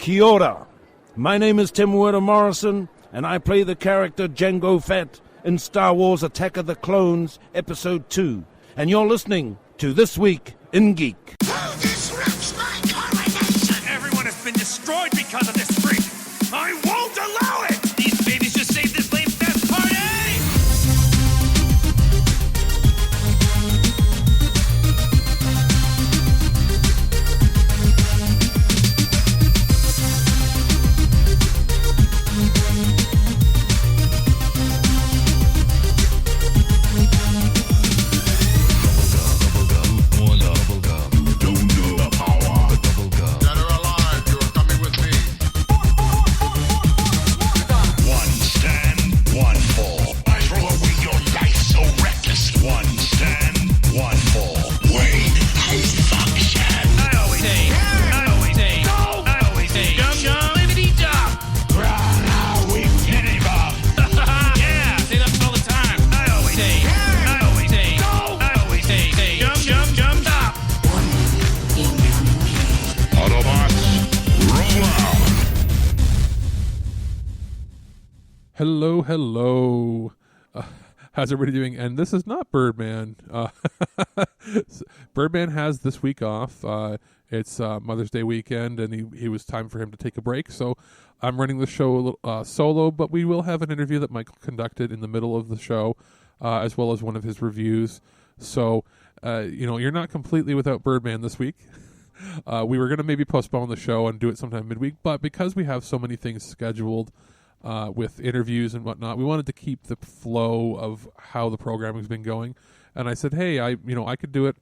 Kia ora. My name is Tim Werder Morrison, and I play the character Jango Fett in Star Wars Attack of the Clones Episode 2. And you're listening to This Week in Geek. Who disrupts my coronation? Everyone has been destroyed because of this freak. I won't allow it! These babies just saved this lame fest party! Hello. How's everybody doing? And this is not Birdman. Birdman has this week off. It's Mother's Day weekend, and he was time for him to take a break. So I'm running the show a little, solo, but we will have an interview that Michael conducted in the middle of the show, as well as one of his reviews. So, you're not completely without Birdman this week. We were going to maybe postpone the show and do it sometime midweek, but because we have so many things scheduled, with interviews and whatnot, we wanted to keep the flow of how the programming's been going. And I said, hey, I could do it.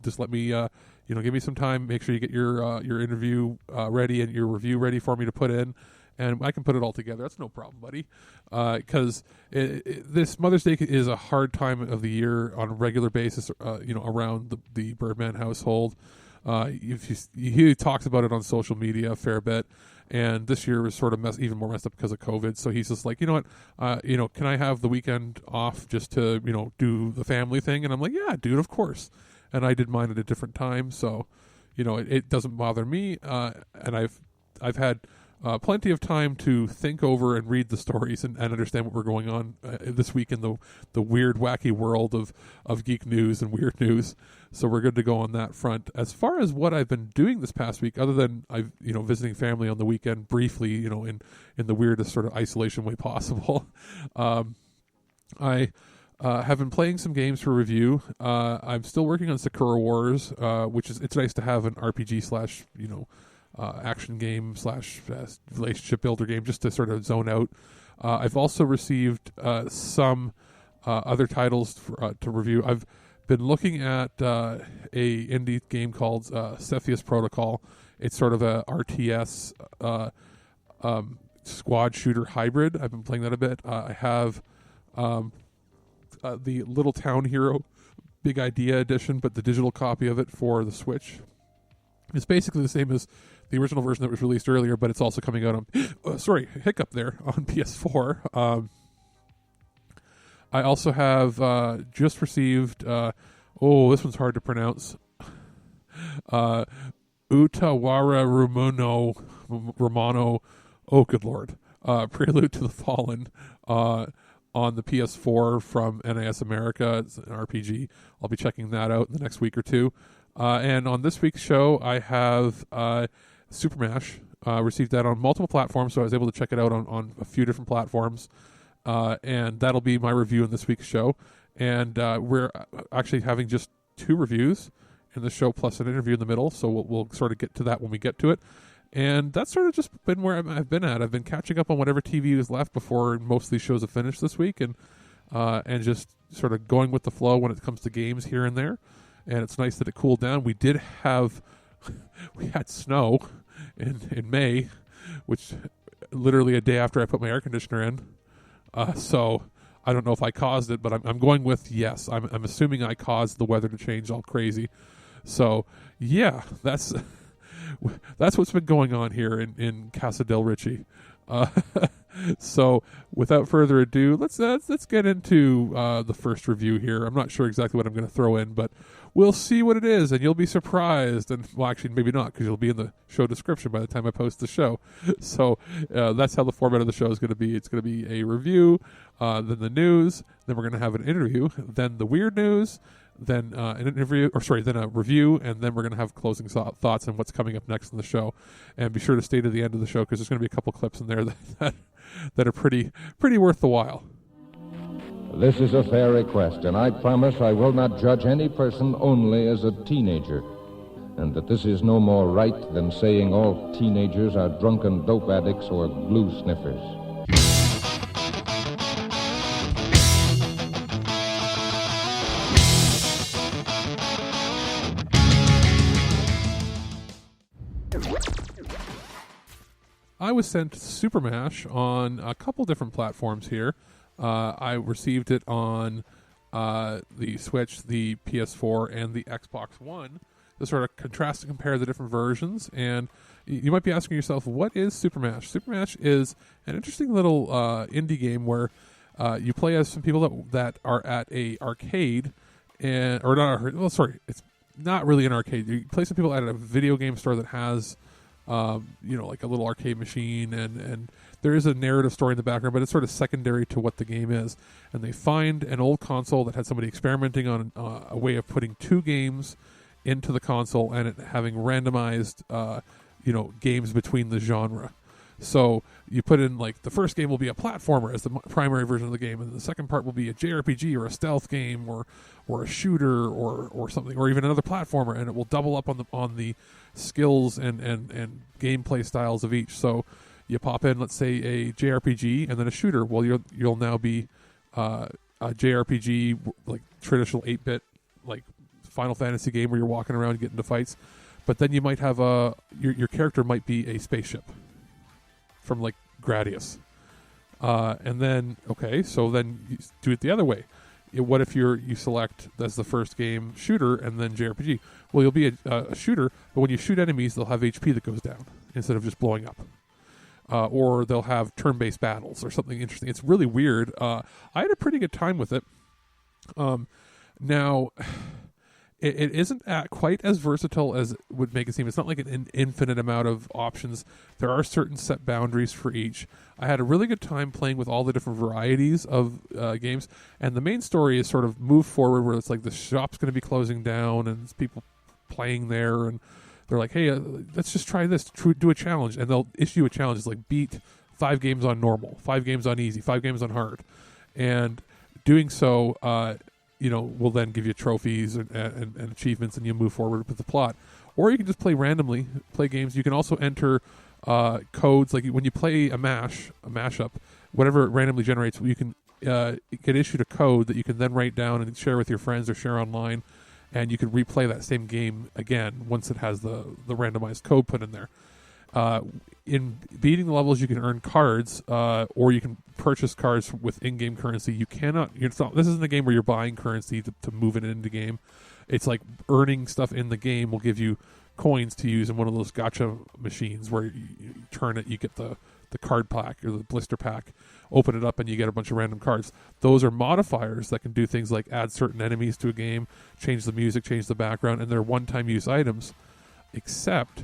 Just let me, give me some time. Make sure you get your interview ready and your review ready for me to put in, and I can put it all together. That's no problem, buddy. Because this Mother's Day is a hard time of the year on a regular basis. Around the Birdman household. He talks about it on social media a fair bit. And this year was sort of even more messed up because of COVID. So he's just like, you know what, can I have the weekend off just to, do the family thing? And I'm like, yeah, dude, of course. And I did mine at a different time. So, it doesn't bother me. And I've had plenty of time to think over and read the stories and understand what we're going on this week in the weird, wacky world of geek news and weird news. So we're good to go on that front. As far as what I've been doing this past week, other than I've visiting family on the weekend briefly, in the weirdest sort of isolation way possible, I have been playing some games for review. I'm still working on Sakura Wars, it's nice to have an RPG / action game / relationship builder game just to sort of zone out. I've also received some other titles to review. I've been looking at a indie game called Cepheus Protocol. It's sort of a RTS squad shooter hybrid. I've been playing that a bit. I have the Little Town Hero Big Idea edition, but the digital copy of it for the Switch. It's basically the same as the original version that was released earlier, but it's also coming out on hiccup there, on PS4. I also have just received this one's hard to pronounce, Utawara Romano, oh good lord, Prelude to the Fallen on the PS4 from NAS America. It's an RPG. I'll be checking that out in the next week or two. And on this week's show, I have SuperMash. Received that on multiple platforms, so I was able to check it out on a few different platforms. And that'll be my review in this week's show. And we're actually having just 2 reviews in the show plus an interview in the middle, so we'll sort of get to that when we get to it. And that's sort of just been where I've been at. I've been catching up on whatever TV is left before most of these shows have finished this week, and just sort of going with the flow when it comes to games here and there. And it's nice that it cooled down. We had snow in May, which literally a day after I put my air conditioner in. So I don't know if I caused it, but I'm going with yes. I'm assuming I caused the weather to change all crazy. So yeah, that's what's been going on here in Casa del Ricci. So, without further ado, let's get into the first review here. I'm not sure exactly what I'm going to throw in, but we'll see what it is, and you'll be surprised. And well, actually, maybe not, because you'll be in the show description by the time I post the show. So that's how the format of the show is going to be. It's going to be a review, then the news, then we're going to have an interview, then the weird news, then then a review, and then we're going to have closing thoughts on what's coming up next in the show. And be sure to stay to the end of the show, because there's going to be a couple clips in there that are pretty worth the while. This is a fair request, and I promise I will not judge any person only as a teenager, and that this is no more right than saying all teenagers are drunken dope addicts or glue sniffers. I was sent SuperMash on a couple different platforms here. I received it on the Switch, the PS4, and the Xbox One to sort of contrast and compare the different versions. And you might be asking yourself, what is SuperMash? SuperMash is an interesting little indie game where you play as some people that are at a arcade, it's not really an arcade. You play some people at a video game store that has like a little arcade machine, and there is a narrative story in the background, but it's sort of secondary to what the game is. And they find an old console that had somebody experimenting on a way of putting two games into the console and it having randomized, games between the genre. So you put in, like, the first game will be a platformer as the primary version of the game, and the second part will be a JRPG or a stealth game or a shooter or something, or even another platformer, and it will double up on the skills and gameplay styles of each. So you pop in, let's say, a JRPG and then a shooter. Well, you'll now be a JRPG, like traditional 8-bit, like Final Fantasy game where you're walking around and getting into fights. But then you might have your character might be a spaceship from, like, Gradius. And then you do it the other way. What if you select as the first game shooter and then JRPG? Well, you'll be a shooter, but when you shoot enemies, they'll have HP that goes down instead of just blowing up. Or they'll have turn-based battles or something interesting. It's really weird. I had a pretty good time with it. Now, it isn't quite as versatile as it would make it seem. It's not like an infinite amount of options. There are certain set boundaries for each. I had a really good time playing with all the different varieties of games, and the main story is sort of move forward, where it's like the shop's going to be closing down, and there's people playing there, and they're like, hey, let's just try this, do a challenge, and they'll issue a challenge. It's like beat 5 games on normal, 5 games on easy, 5 games on hard, and doing so will then give you trophies and achievements, and you move forward with the plot. Or you can just play randomly, play games. You can also enter codes, like when you play a mashup, whatever it randomly generates, you can get issued a code that you can then write down and share with your friends or share online, and you can replay that same game again once it has the randomized code put in there. In beating the levels, you can earn cards, or you can purchase cards with in-game currency. You cannot. This isn't a game where you're buying currency to move it into game. It's like earning stuff in the game will give you coins to use in one of those gacha machines where you turn it, you get the card pack or the blister pack, open it up, and you get a bunch of random cards. Those are modifiers that can do things like add certain enemies to a game, change the music, change the background, and they're one-time use items, except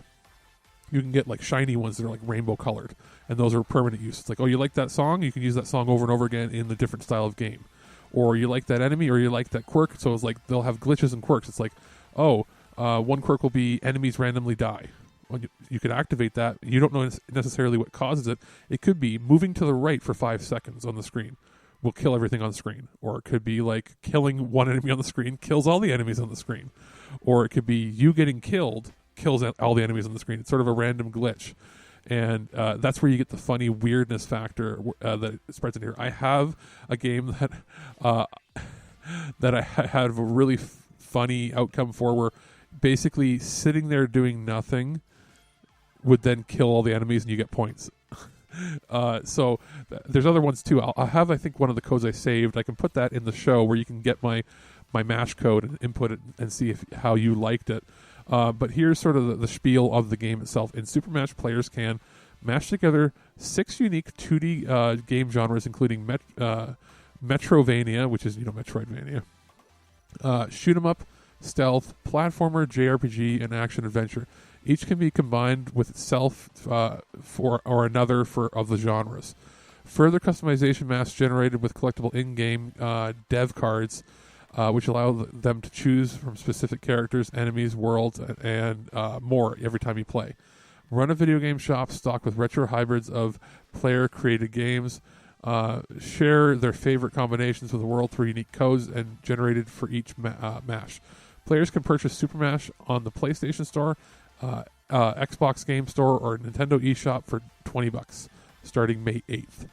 you can get like shiny ones that are like rainbow colored, and those are permanent use. It's like, oh, you like that song? You can use that song over and over again in the different style of game. Or you like that enemy, or you like that quirk. So it's like they'll have glitches and quirks. It's like, one quirk will be enemies randomly die. Well, you can activate that. You don't know necessarily what causes it. It could be moving to the right for 5 seconds on the screen will kill everything on the screen. Or it could be like killing one enemy on the screen kills all the enemies on the screen. Or it could be you getting killed kills all the enemies on the screen. It's sort of a random glitch. And that's where you get the funny weirdness factor that spreads in here. I have a game that I had a really funny outcome for, where basically sitting there doing nothing would then kill all the enemies and you get points. So there's other ones too. I'll have, I think, one of the codes I saved. I can put that in the show where you can get my MASH code and input it and see how you liked it. But here's sort of the spiel of the game itself. In SuperMash, players can mashed together 6 unique 2D game genres, including Metrovania, which is Metroidvania, shoot 'em up, stealth, platformer, JRPG, and action adventure. Each can be combined with itself for or another of the genres. Further customization masks generated with collectible in-game dev cards, which allow them to choose from specific characters, enemies, worlds, and more every time you play. Run a video game shop stocked with retro hybrids of player-created games. Share their favorite combinations with the world through unique codes and generated for each mash. Players can purchase SuperMash on the PlayStation Store, Xbox Game Store, or Nintendo eShop for $20 starting May 8th.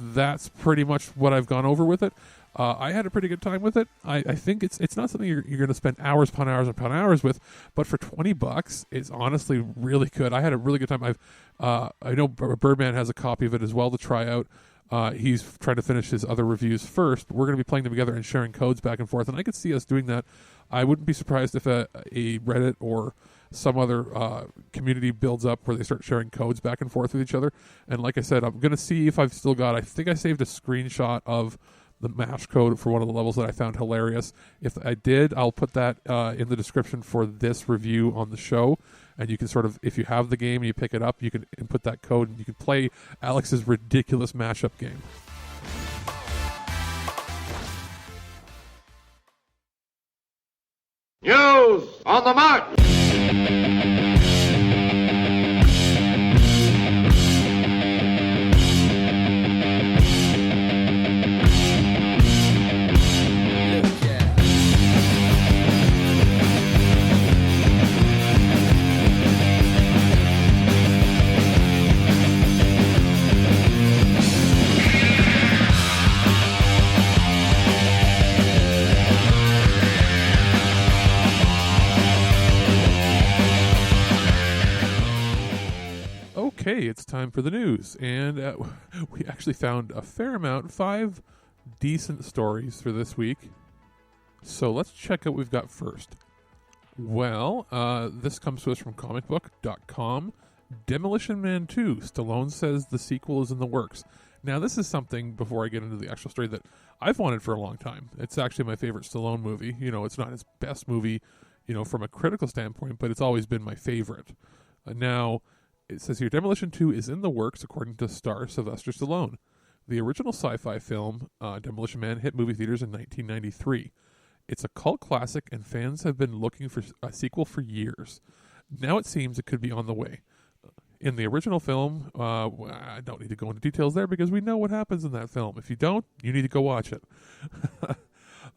That's pretty much what I've gone over with it. I had a pretty good time with it. I think it's not something you're going to spend hours upon hours upon hours with, but for $20, it's honestly really good. I had a really good time. I know Birdman has a copy of it as well to try out. He's trying to finish his other reviews first, but we're going to be playing them together and sharing codes back and forth, and I could see us doing that. I wouldn't be surprised if a Reddit or some other community builds up where they start sharing codes back and forth with each other. And like I said, I'm going to see if I've still got, I think I saved a screenshot of the MASH code for one of the levels that I found hilarious. If I did, I'll put that in the description for this review on the show. And you can sort of, if you have the game and you pick it up, you can input that code and you can play Alex's ridiculous mashup game. News on the march! Okay, it's time for the news, and we actually found a fair amount, 5 decent stories for this week. So let's check out what we've got first. Well, this comes to us from comicbook.com. Demolition Man 2, Stallone says the sequel is in the works. Now, this is something, before I get into the actual story, that I've wanted for a long time. It's actually my favorite Stallone movie. You know, it's not his best movie, from a critical standpoint, but it's always been my favorite. Now, it says here, Demolition 2 is in the works, according to star Sylvester Stallone. The original sci-fi film, Demolition Man, hit movie theaters in 1993. It's a cult classic, and fans have been looking for a sequel for years. Now it seems it could be on the way. In the original film, I don't need to go into details there because we know what happens in that film. If you don't, you need to go watch it.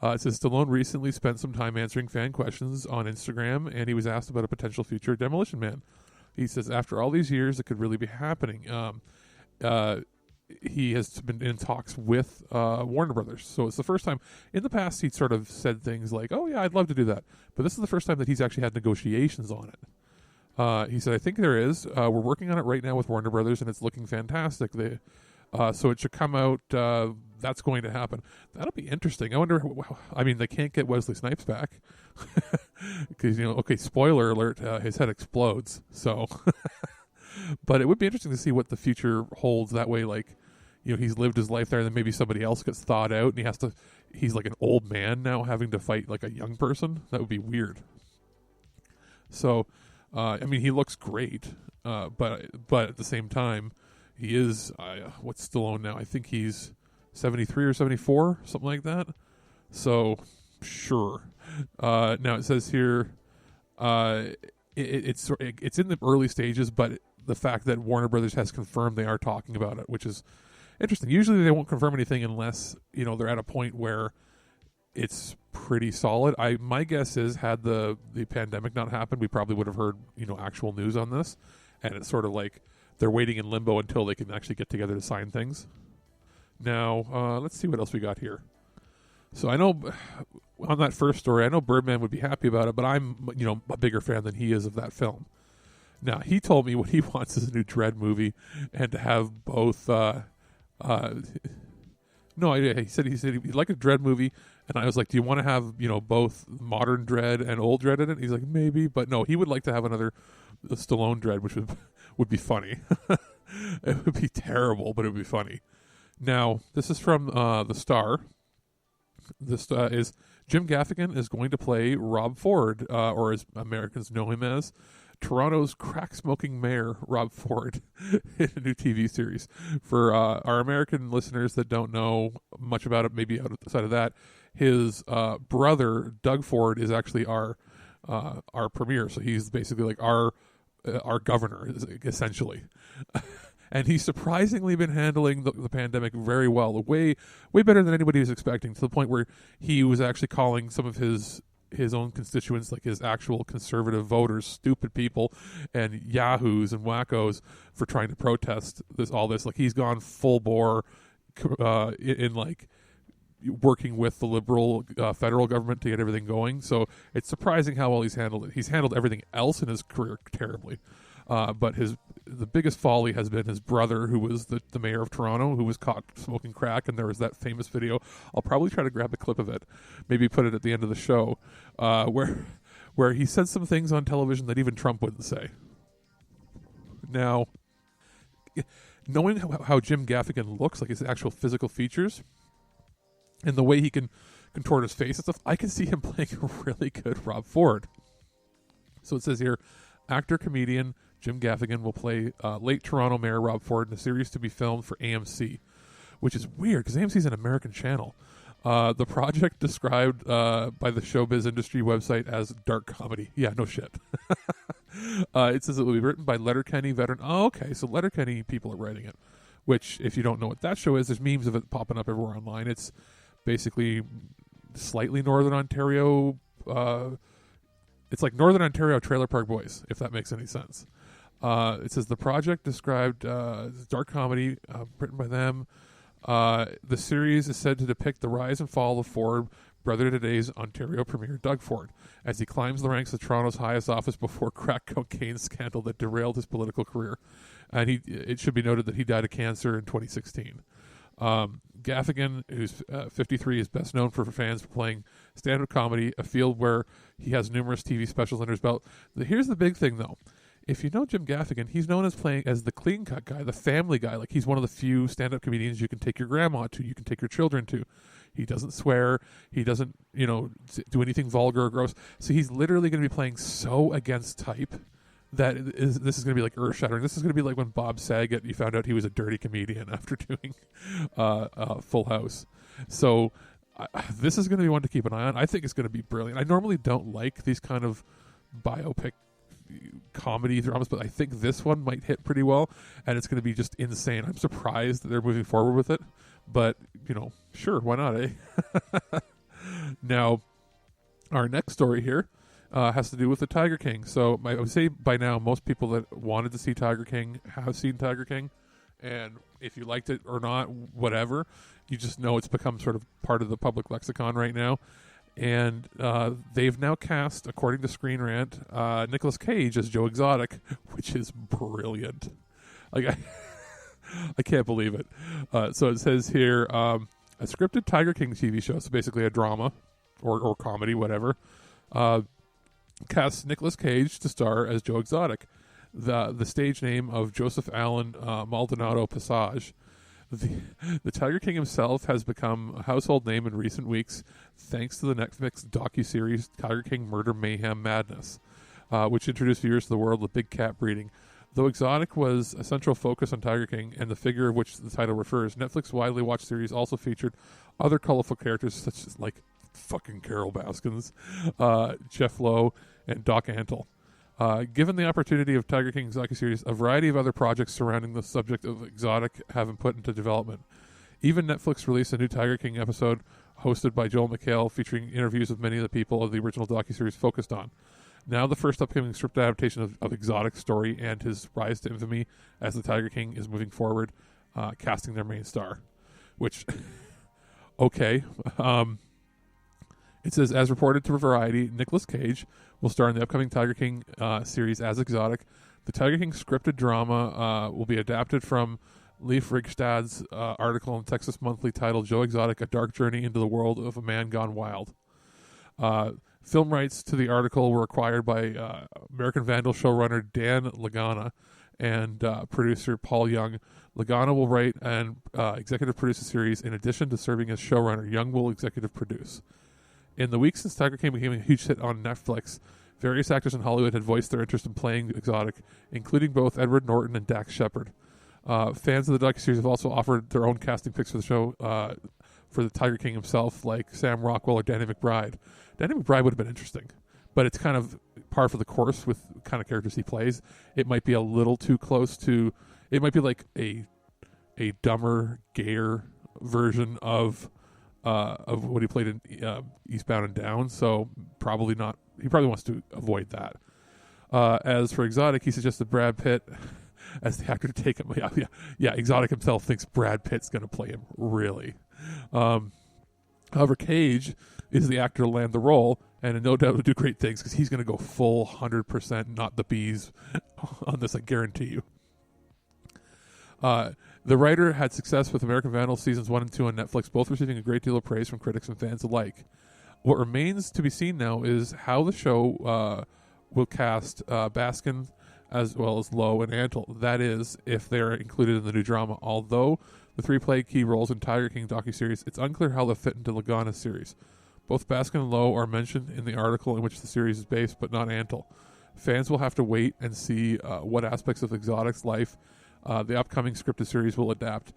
It says Stallone recently spent some time answering fan questions on Instagram, and he was asked about a potential future Demolition Man. He says, after all these years, it could really be happening. He has been in talks with Warner Brothers. So it's the first time. In the past, he'd sort of said things like, oh, yeah, I'd love to do that. But this is the first time that he's actually had negotiations on it. He said, I think there is. We're working on it right now with Warner Brothers, and it's looking fantastic. So it should come out. That's going to happen. That'll be interesting. I wonder. I mean, they can't get Wesley Snipes back because okay. Spoiler alert: his head explodes. So, but it would be interesting to see what the future holds. That way, like he's lived his life there, and then maybe somebody else gets thawed out, and he has to. He's like an old man now, having to fight like a young person. That would be weird. So, I mean, he looks great, but at the same time, he is what's Stallone now? I think he's 73 or 74, something like that. So, sure. Now it says here, it's in the early stages, but the fact that Warner Brothers has confirmed they are talking about it, which is interesting. Usually they won't confirm anything unless they're at a point where it's pretty solid. My guess is, had the pandemic not happened, we probably would have heard actual news on this, and it's sort of like they're waiting in limbo until they can actually get together to sign things. Now, let's see what else we got here. So I know on that first story, I know Birdman would be happy about it, but I'm, a bigger fan than he is of that film. Now, he told me what he wants is a new Dredd movie and to have both, he said he'd like a Dredd movie, and I was like, do you want to have, both modern Dredd and old Dredd in it? He's like, maybe, but no, he would like to have another Stallone Dredd, would be funny. It would be terrible, but it would be funny. Now, this is from The Star. This is Jim Gaffigan is going to play Rob Ford, or as Americans know him as, Toronto's crack-smoking mayor, Rob Ford, in a new TV series. For our American listeners that don't know much about it, maybe outside of that, his brother, Doug Ford, is actually our premier. So he's basically like our governor, essentially. And he's surprisingly been handling the pandemic very well, way better than anybody was expecting, to the point where he was actually calling some of his own constituents, like his actual conservative voters, stupid people and yahoos and wackos for trying to protest all this. Like, he's gone full bore in like working with the liberal federal government to get everything going. So it's surprising how well he's handled it. He's handled everything else in his career terribly. But the biggest folly has been his brother, who was the mayor of Toronto, who was caught smoking crack, and there was that famous video. I'll probably try to grab a clip of it, maybe put it at the end of the show, where he said some things on television that even Trump wouldn't say. Now, knowing how Jim Gaffigan looks, like his actual physical features, and the way he can contort his face and stuff, I can see him playing a really good Rob Ford. So it says here, actor-comedian Jim Gaffigan will play late Toronto Mayor Rob Ford in a series to be filmed for AMC, which is weird because AMC is an American channel. The project described by the showbiz industry website as dark comedy. Yeah, no shit. It says it will be written by Letterkenny veteran. Oh, okay, so Letterkenny people are writing it, which, if you don't know what that show is, there's memes of it popping up everywhere online. It's basically slightly Northern Ontario. It's like Northern Ontario Trailer Park Boys, if that makes any sense. It says the project described as dark comedy, written by them. The series is said to depict the rise and fall of Ford, brother to today's Ontario Premier Doug Ford, as he climbs the ranks of Toronto's highest office before crack cocaine scandal that derailed his political career. And it should be noted that he died of cancer in 2016. Gaffigan, who's 53, is best known for fans for playing stand-up comedy, a field where he has numerous TV specials under his belt. Here's the big thing, though. If you know Jim Gaffigan, he's known as playing as the clean-cut guy, the family guy. Like, he's one of the few stand-up comedians you can take your grandma to, you can take your children to. He doesn't swear. He doesn't, do anything vulgar or gross. So he's literally going to be playing so against type that this is going to be like earth-shattering. This is going to be like when Bob Saget, you found out he was a dirty comedian after doing Full House. So this is going to be one to keep an eye on. I think it's going to be brilliant. I normally don't like these kind of biopic comedy dramas, but I think this one might hit pretty well, and it's going to be just insane. I'm surprised that they're moving forward with it, but, sure, why not, eh? Now, our next story here has to do with the Tiger King. So I would say by now most people that wanted to see Tiger King have seen Tiger King, and if you liked it or not, whatever, you just know it's become sort of part of the public lexicon right now. And they've now cast, according to Screen Rant, Nicolas Cage as Joe Exotic, which is brilliant. Like, I can't believe it. So it says here, a scripted Tiger King TV show, so basically a drama or comedy, whatever, casts Nicolas Cage to star as Joe Exotic, the stage name of Joseph Allen Maldonado Passage. The Tiger King himself has become a household name in recent weeks thanks to the Netflix docuseries Tiger King Murder Mayhem Madness, which introduced viewers to the world of big cat breeding. Though Exotic was a central focus on Tiger King and the figure of which the title refers, Netflix's widely watched series also featured other colorful characters such as like fucking Carol Baskins, Jeff Lowe, and Doc Antle. Given the opportunity of Tiger King's docuseries, a variety of other projects surrounding the subject of Exotic have been put into development. Even Netflix released a new Tiger King episode hosted by Joel McHale featuring interviews with many of the people of the original docuseries focused on. Now the first upcoming script adaptation of Exotic's story and his rise to infamy as the Tiger King is moving forward, casting their main star. Which, okay. It says, as reported to Variety, Nicolas Cage will star in the upcoming Tiger King series as Exotic. The Tiger King scripted drama will be adapted from Leif Rigstad's article in Texas Monthly titled Joe Exotic, A Dark Journey into the World of a Man Gone Wild. Film rights to the article were acquired by American Vandal showrunner Dan Lagana and producer Paul Young. Lagana will write and executive produce the series. In addition to serving as showrunner, Young will executive produce. In the week since Tiger King became a huge hit on Netflix, various actors in Hollywood had voiced their interest in playing Exotic, including both Edward Norton and Dax Shepard. Fans of the docuseries have also offered their own casting picks for the show for the Tiger King himself, like Sam Rockwell or Danny McBride. Danny McBride would have been interesting, but it's kind of par for the course with the kind of characters he plays. It might be a little too close to... It might be like a dumber, gayer version of what he played in Eastbound and Down, so probably not. He probably wants to avoid that. As for Exotic, he suggested Brad Pitt as the actor to take him. Yeah. Exotic himself thinks Brad Pitt's going to play him, really. However, Cage is the actor to land the role, and no doubt will do great things because he's going to go full 100%, not the bees on this, I guarantee you. The writer had success with American Vandal seasons 1 and 2 on Netflix, both receiving a great deal of praise from critics and fans alike. What remains to be seen now is how the show will cast Baskin as well as Lowe and Antle. That is, if they're included in the new drama. Although the three play key roles in Tiger King docuseries, it's unclear how they'll fit into Lagana's series. Both Baskin and Lowe are mentioned in the article in which the series is based, but not Antle. Fans will have to wait and see what aspects of Exotic's life the upcoming scripted series will adapt.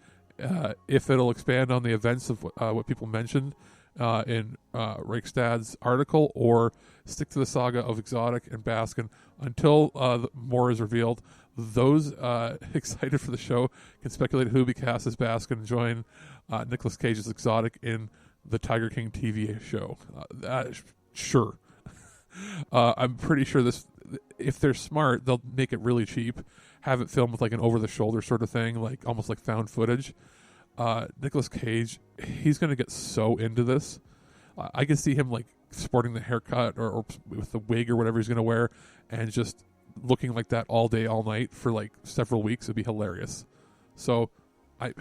If it'll expand on the events of what people mentioned in Reichstad's article, or stick to the saga of Exotic and Baskin until more is revealed. Those excited for the show can speculate who will be cast as Baskin and join Nicolas Cage's Exotic in the Tiger King TV show. Sure. I'm pretty sure this, if they're smart, they'll make it really cheap, have it filmed with like an over-the-shoulder sort of thing, like almost like found footage. Nicolas Cage, he's going to get so into this. I can see him like sporting the haircut or with the wig or whatever he's going to wear and just looking like that all day, all night for like several weeks. It'd be hilarious. So I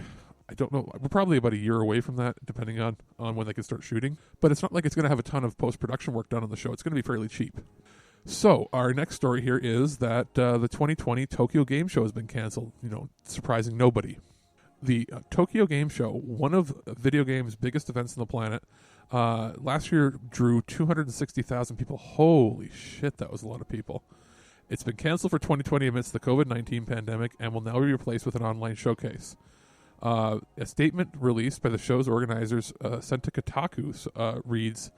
don't know. We're probably about a year away from that, depending on when they can start shooting. But it's not like it's going to have a ton of post-production work done on the show. It's going to be fairly cheap. So our next story here is that the 2020 Tokyo Game Show has been canceled, surprising nobody. The Tokyo Game Show, one of video games' biggest events on the planet, last year drew 260,000 people. Holy shit, that was a lot of people. It's been canceled for 2020 amidst the COVID-19 pandemic and will now be replaced with an online showcase. A statement released by the show's organizers sent to Kotaku reads,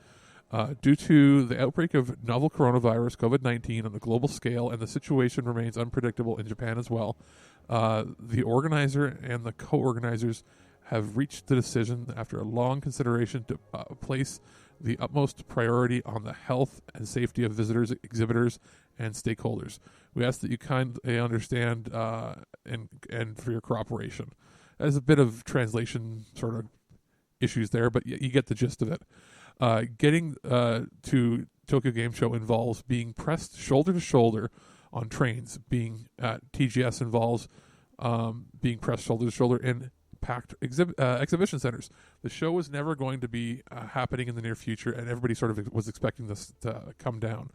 due to the outbreak of novel coronavirus, COVID-19, on a global scale, and the situation remains unpredictable in Japan as well, the organizer and the co-organizers have reached the decision after a long consideration to place the utmost priority on the health and safety of visitors, exhibitors, and stakeholders. We ask that you kindly understand and for your cooperation. There's a bit of translation sort of issues there, but you get the gist of it. Getting to Tokyo Game Show involves being pressed shoulder to shoulder on trains. Being at TGS involves being pressed shoulder to shoulder in packed exhibition centers. The show was never going to be happening in the near future, and everybody sort of was expecting this to come down.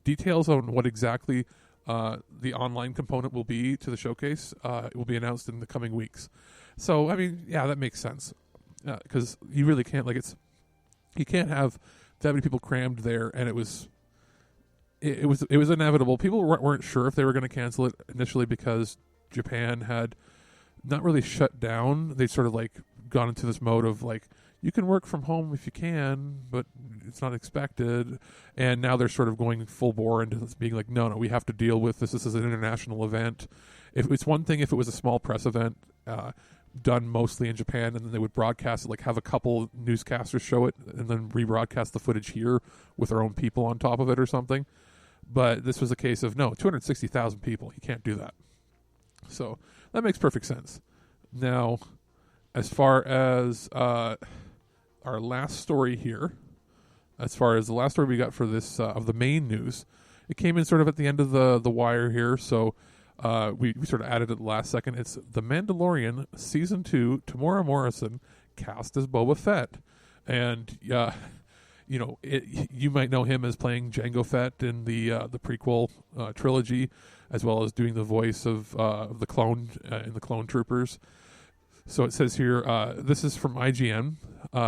Details on what exactly the online component will be to the showcase will be announced in the coming weeks. So, I mean, yeah, that makes sense, because you really can't, you can't have that many people crammed there, and it was inevitable. People weren't sure if they were going to cancel it initially because Japan had not really shut down. They sort of gone into this mode of you can work from home if you can, but it's not expected. And now they're sort of going full bore into this, being no, we have to deal with this. This is an international event. If it's one thing if it was a small press event done mostly in Japan, and then they would broadcast it, have a couple newscasters show it, and then rebroadcast the footage here with their own people on top of it or something. But this was a case of, no, 260,000 people. You can't do that. So that makes perfect sense. Now, as far as our last story here, as far as the last story we got for this of the main news, it came in sort of at the end of the wire here, so we sort of added it the last second. It's The Mandalorian Season 2, Tamora Morrison cast as Boba Fett. And, you might know him as playing Jango Fett in the prequel trilogy. as well as doing the voice of the clone in the Clone Troopers. So it says here, this is from IGN.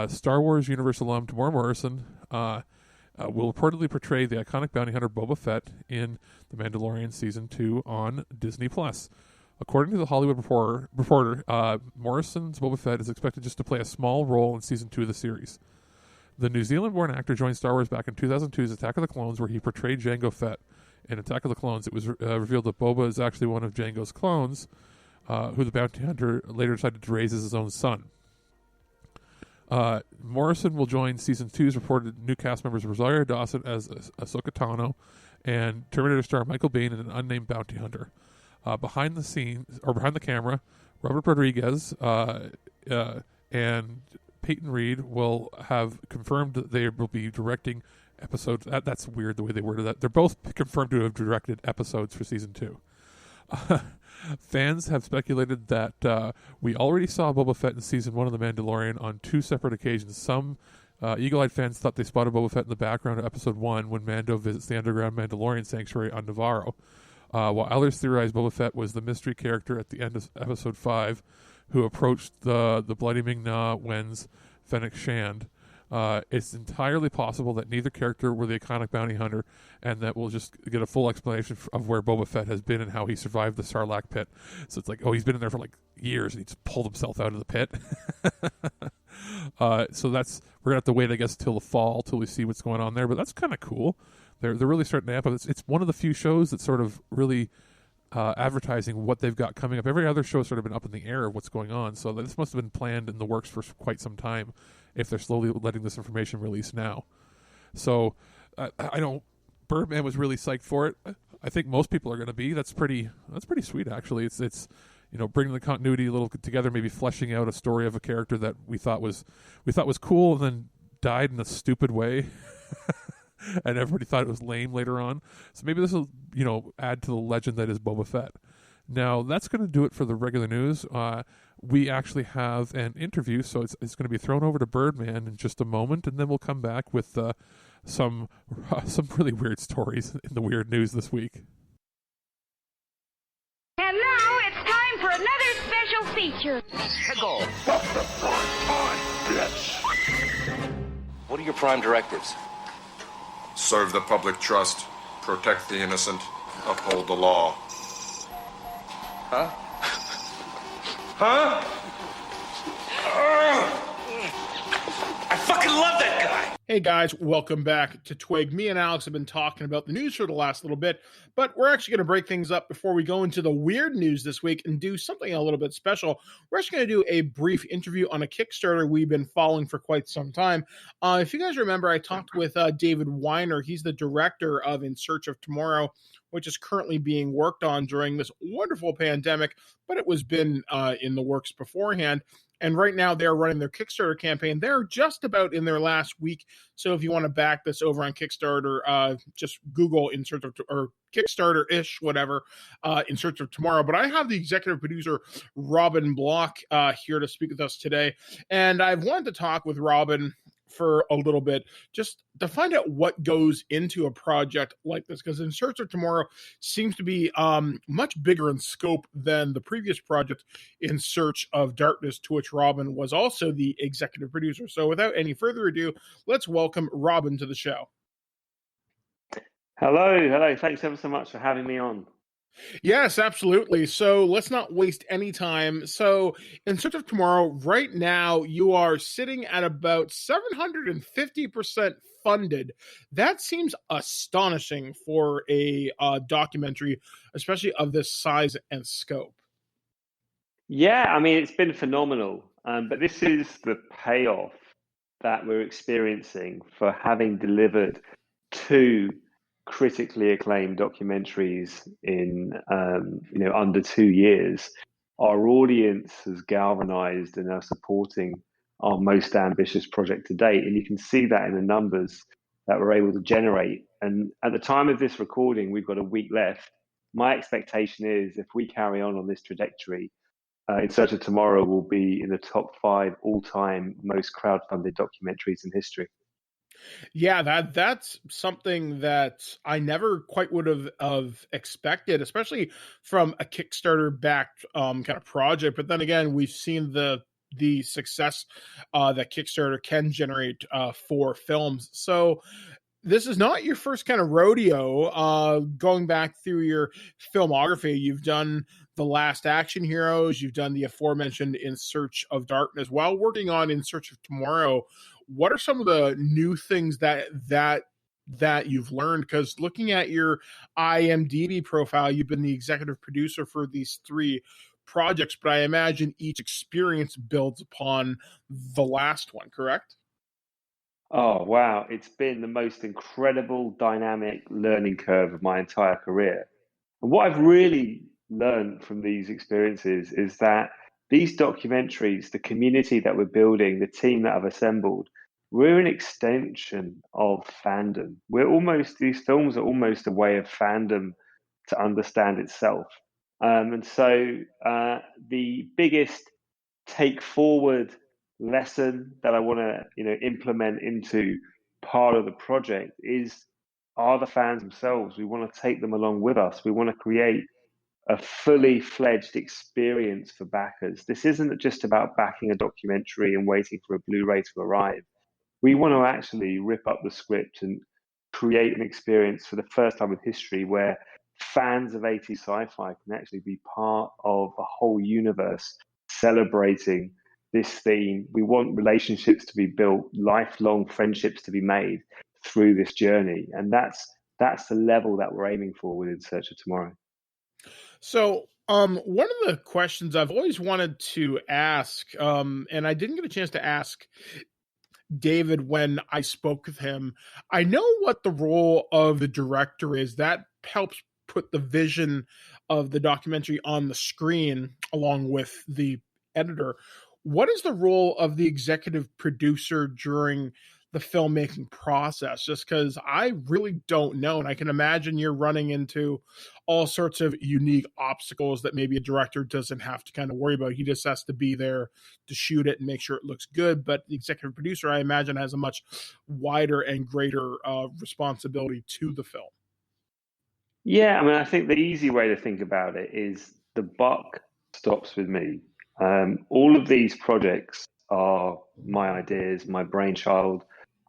Star Wars Universe alum Tamora Morrison will reportedly portray the iconic bounty hunter Boba Fett in The Mandalorian Season 2 on Disney+. According to the Hollywood Reporter, Morrison's Boba Fett is expected just to play a small role in Season 2 of the series. The New Zealand-born actor joined Star Wars back in 2002's Attack of the Clones, where he portrayed Jango Fett. In Attack of the Clones, it was revealed that Boba is actually one of Jango's clones, who the bounty hunter later decided to raise as his own son. Morrison will join Season 2's reported new cast members Rosario Dawson as Ahsoka Tano and Terminator star Michael Biehn and an unnamed bounty hunter. Behind the camera, Robert Rodriguez and Peyton Reed will have confirmed that they will be directing episodes. That's weird the way they worded that. They're both confirmed to have directed episodes for Season 2. Fans have speculated that we already saw Boba Fett in Season 1 of The Mandalorian on 2 separate occasions. Some eagle-eyed fans thought they spotted Boba Fett in the background of Episode 1 when Mando visits the underground Mandalorian sanctuary on Navarro, while others theorized Boba Fett was the mystery character at the end of Episode 5 who approached the Bloody Ming-Na Wen's Fennec Shand. It's entirely possible that neither character were the iconic bounty hunter, and that we'll just get a full explanation of where Boba Fett has been and how he survived the Sarlacc pit. So it's like, oh, he's been in there for like years, and he just pulled himself out of the pit. So we're gonna have to wait, I guess, till the fall till we see what's going on there. But that's kind of cool. They're really starting to amp up. It's one of the few shows that sort of really advertising what they've got coming up. Every other show has sort of been up in the air of what's going on. So this must have been planned in the works for quite some time, if they're slowly letting this information release now. So I know Birdman was really psyched for it. I think most people are going to be. That's pretty sweet, actually. It's bringing the continuity a little together, maybe fleshing out a story of a character that we thought was cool and then died in a stupid way. And everybody thought it was lame later on. So maybe this will, add to the legend that is Boba Fett. Now, that's going to do it for the regular news. We actually have an interview, so it's going to be thrown over to Birdman in just a moment, and then we'll come back with some really weird stories in the weird news this week. And now it's time for another special feature. Pickle. What are your prime directives? Serve the public trust, protect the innocent, uphold the law. Huh? Huh? I fucking love that guy! Hey guys, welcome back to TWIG. Me and Alex have been talking about the news for the last little bit, but we're actually going to break things up before we go into the weird news this week and do something a little bit special. We're actually going to do a brief interview on a Kickstarter we've been following for quite some time. If you guys remember, I talked with David Weiner. He's the director of In Search of Tomorrow, which is currently being worked on during this wonderful pandemic, but it was been in the works beforehand. And right now they're running their Kickstarter campaign. They're just about in their last week. So if you want to back this over on Kickstarter, just Google In Search of, or Kickstarter-ish, whatever, In Search of Tomorrow. But I have the executive producer, Robin Block, here to speak with us today. And I've wanted to talk with Robin for a little bit, just to find out what goes into a project like this, because In Search of Tomorrow seems to be much bigger in scope than the previous project, In Search of Darkness, to which Robin was also the executive producer. So without any further ado, let's welcome Robin to the show. Hello. Thanks ever so much for having me on. Yes, absolutely. So let's not waste any time. So In Search of Tomorrow, right now, you are sitting at about 750% funded. That seems astonishing for a documentary, especially of this size and scope. Yeah, I mean, it's been phenomenal. But this is the payoff that we're experiencing for having delivered 2 critically acclaimed documentaries in under 2 years. Our audience has galvanized and are supporting our most ambitious project to date, and you can see that in the numbers that we're able to generate. And at the time of this recording, we've got a week left. My expectation is, if we carry on this trajectory, In Search of Tomorrow will be in the top 5 all-time most crowdfunded documentaries in history. Yeah, that's something that I never quite would have expected, especially from a Kickstarter backed kind of project. But then again, we've seen the success that Kickstarter can generate for films. So this is not your first kind of rodeo. Going back through your filmography, you've done The Last Action Heroes, you've done the aforementioned In Search of Darkness. While working on In Search of Tomorrow, what are some of the new things that you've learned? Because looking at your IMDb profile, you've been the executive producer for these three projects, but I imagine each experience builds upon the last one, correct? Oh, wow. It's been the most incredible dynamic learning curve of my entire career. And what I've really learned from these experiences is that these documentaries, the community that we're building, the team that I've assembled, we're an extension of fandom. These films are almost a way of fandom to understand itself. The biggest take forward lesson that I want to, implement into part of the project are the fans themselves. We want to take them along with us. We want to create a fully fledged experience for backers. This isn't just about backing a documentary and waiting for a Blu-ray to arrive. We want to actually rip up the script and create an experience for the first time in history where fans of 80s sci-fi can actually be part of a whole universe celebrating this theme. We want relationships to be built, lifelong friendships to be made through this journey. And that's the level that we're aiming for with In Search of Tomorrow. So, one of the questions I've always wanted to ask, and I didn't get a chance to ask David when I spoke with him, I know what the role of the director is. That helps put the vision of the documentary on the screen along with the editor. What is the role of the executive producer during the filmmaking process? Just because I really don't know. And I can imagine you're running into all sorts of unique obstacles that maybe a director doesn't have to kind of worry about. He just has to be there to shoot it and make sure it looks good. But the executive producer, I imagine, has a much wider and greater responsibility to the film. Yeah, I mean, I think the easy way to think about it is the buck stops with me. All of these projects are my ideas, my brainchild.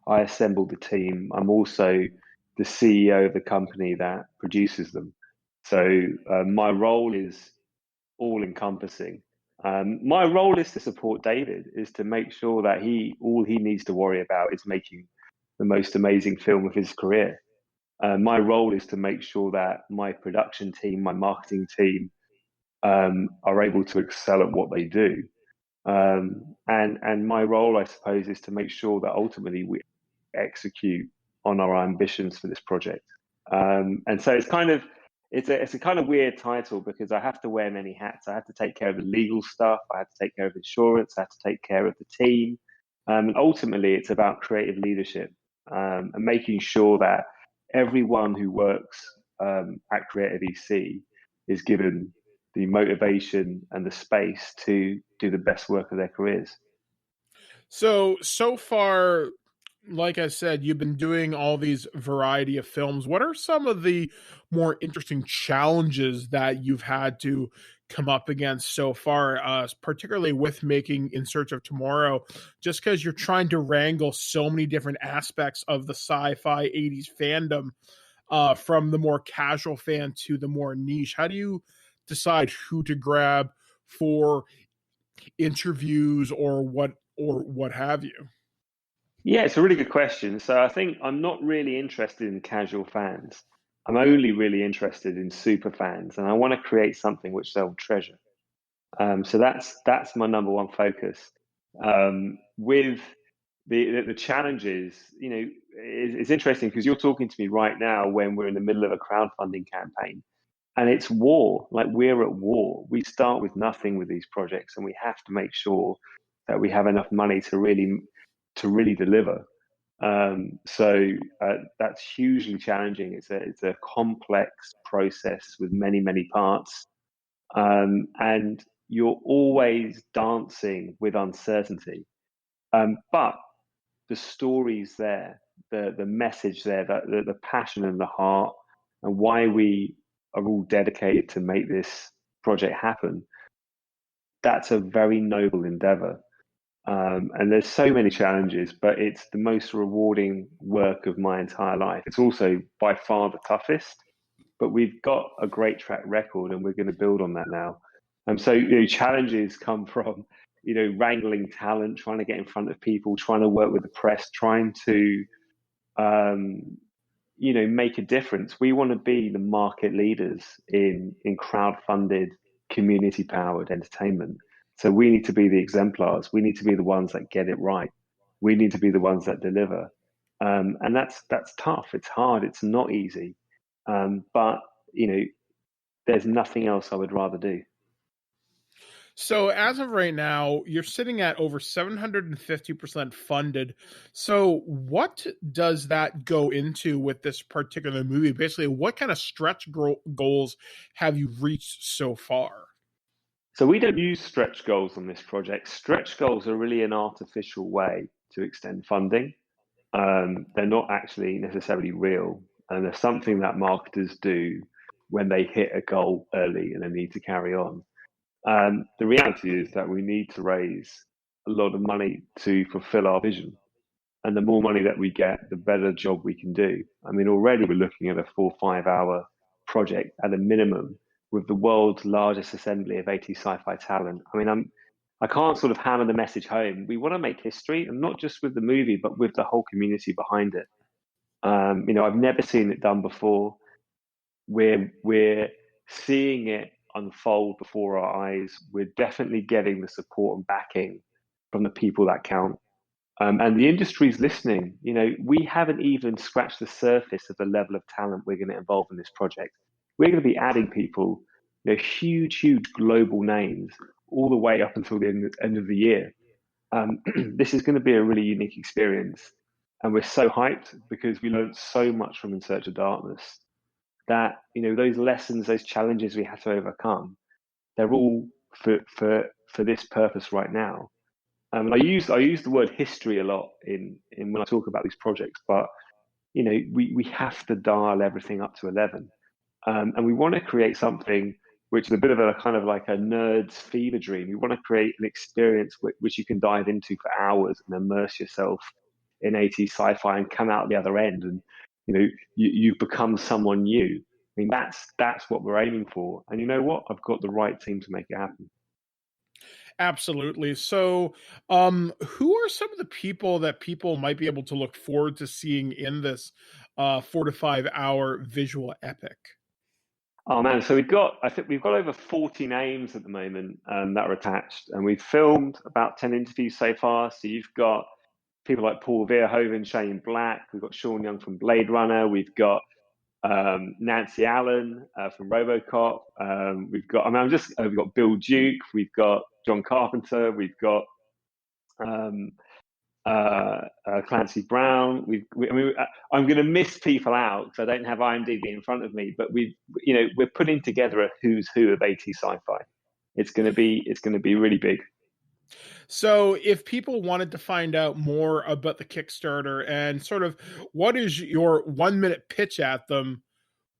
I assembled the team. I'm also the CEO of the company that produces them. So my role is all encompassing. My role is to support David, is to make sure that all he needs to worry about is making the most amazing film of his career. My role is to make sure that my production team, my marketing team, are able to excel at what they do. And my role, I suppose, is to make sure that ultimately we execute on our ambitions for this project. And so it's a kind of weird title because I have to wear many hats. I have to take care of the legal stuff. I have to take care of insurance. I have to take care of the team. And ultimately, it's about creative leadership and making sure that everyone who works at Creative EC is given the motivation and the space to do the best work of their careers. So far, like I said, you've been doing all these variety of films. What are some of the more interesting challenges that you've had to come up against so far, particularly with making In Search of Tomorrow, just because you're trying to wrangle so many different aspects of the sci-fi 80s fandom, from the more casual fan to the more niche? How do you decide who to grab for interviews or what have you? Yeah, it's a really good question. So I think I'm not really interested in casual fans. I'm only really interested in super fans, and I want to create something which they'll treasure. So that's my number one focus. With the challenges, it's interesting because you're talking to me right now when we're in the middle of a crowdfunding campaign, and it's war. Like, we're at war. We start with nothing with these projects, and we have to make sure that we have enough money to really deliver. That's hugely challenging. It's a complex process with many parts, and you're always dancing with uncertainty. But the story's there. the message there, the passion and the heart, and why we are all dedicated to make this project happen. That's a very noble endeavor. And there's so many challenges, but it's the most rewarding work of my entire life. It's also by far the toughest, but we've got a great track record and we're going to build on that now. So challenges come from wrangling talent, trying to get in front of people, trying to work with the press, trying to make a difference. We want to be the market leaders in crowd-funded, community-powered entertainment. So we need to be the exemplars. We need to be the ones that get it right. We need to be the ones that deliver. And that's tough. It's hard. It's not easy. But there's nothing else I would rather do. So as of right now, you're sitting at over 750% funded. So what does that go into with this particular movie? Basically, what kind of stretch goals have you reached so far? So we don't use stretch goals on this project. Stretch goals are really an artificial way to extend funding. They're not actually necessarily real. And they're something that marketers do when they hit a goal early and they need to carry on. The reality is that we need to raise a lot of money to fulfill our vision. And the more money that we get, the better job we can do. I mean, already we're looking at a 4 or 5 hour project at a minimum with the world's largest assembly of 80 sci-fi talent. I mean, I can't sort of hammer the message home. We want to make history, and not just with the movie, but with the whole community behind it. I've never seen it done before. We're seeing it unfold before our eyes. We're definitely getting the support and backing from the people that count. And the industry's listening. We haven't even scratched the surface of the level of talent we're going to involve in this project. We're going to be adding people, huge global names, all the way up until the end of the year. This is going to be a really unique experience. And we're so hyped because we learned so much from In Search of Darkness that, those lessons, those challenges we had to overcome, they're all for this purpose right now. I use the word history a lot in when I talk about these projects, but we have to dial everything up to 11, and we want to create something which is a bit of a kind of like a nerd's fever dream. We want to create an experience which you can dive into for hours and immerse yourself in 80s sci-fi and come out the other end, and you've become someone new. I mean, that's what we're aiming for, and you know what? I've got the right team to make it happen. Absolutely. So, who are some of the people that people might be able to look forward to seeing in this 4 to 5 hour visual epic? Oh man, so I think we've got over 40 names at the moment that are attached, and we've filmed about 10 interviews so far. So you've got people like Paul Verhoeven, Shane Black, we've got Sean Young from Blade Runner, we've got Nancy Allen from RoboCop, we've got Bill Duke, we've got John Carpenter, we've got Clancy Brown. I'm going to miss people out because I don't have IMDb in front of me, but we're putting together a who's who of 80s sci-fi. It's going to be really big. So if people wanted to find out more about the Kickstarter and sort of what is your 1 minute pitch at them,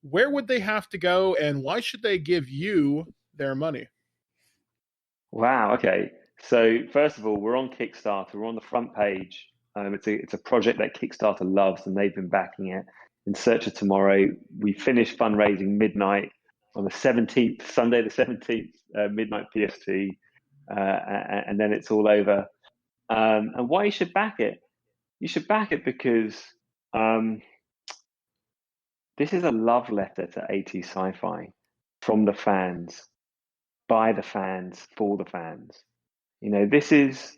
where would they have to go and why should they give you their money? Wow. Okay. So first of all, we're on Kickstarter. We're on the front page. It's a project that Kickstarter loves, and they've been backing it. In Search of Tomorrow, we finished fundraising midnight on the 17th, Sunday the 17th, midnight PST, and then it's all over. And why you should back it? You should back it because this is a love letter to 80s sci-fi from the fans, by the fans, for the fans. This is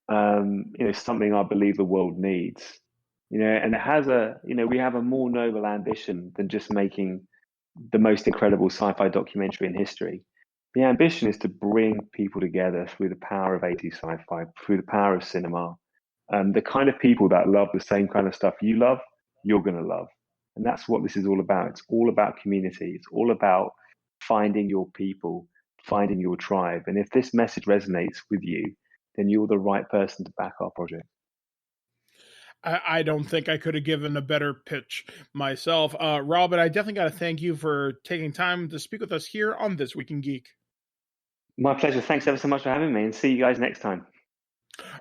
something I believe the world needs. And it has we have a more noble ambition than just making the most incredible sci-fi documentary in history. The ambition is to bring people together through the power of 80s sci-fi, through the power of cinema. The kind of people that love the same kind of stuff you love, you're going to love. And that's what this is all about. It's all about community. It's all about finding your people, finding your tribe. And if this message resonates with you, then you're the right person to back our project. I don't think I could have given a better pitch myself. Robin, I definitely got to thank you for taking time to speak with us here on This Week in Geek. My pleasure. Thanks ever so much for having me, and see you guys next time.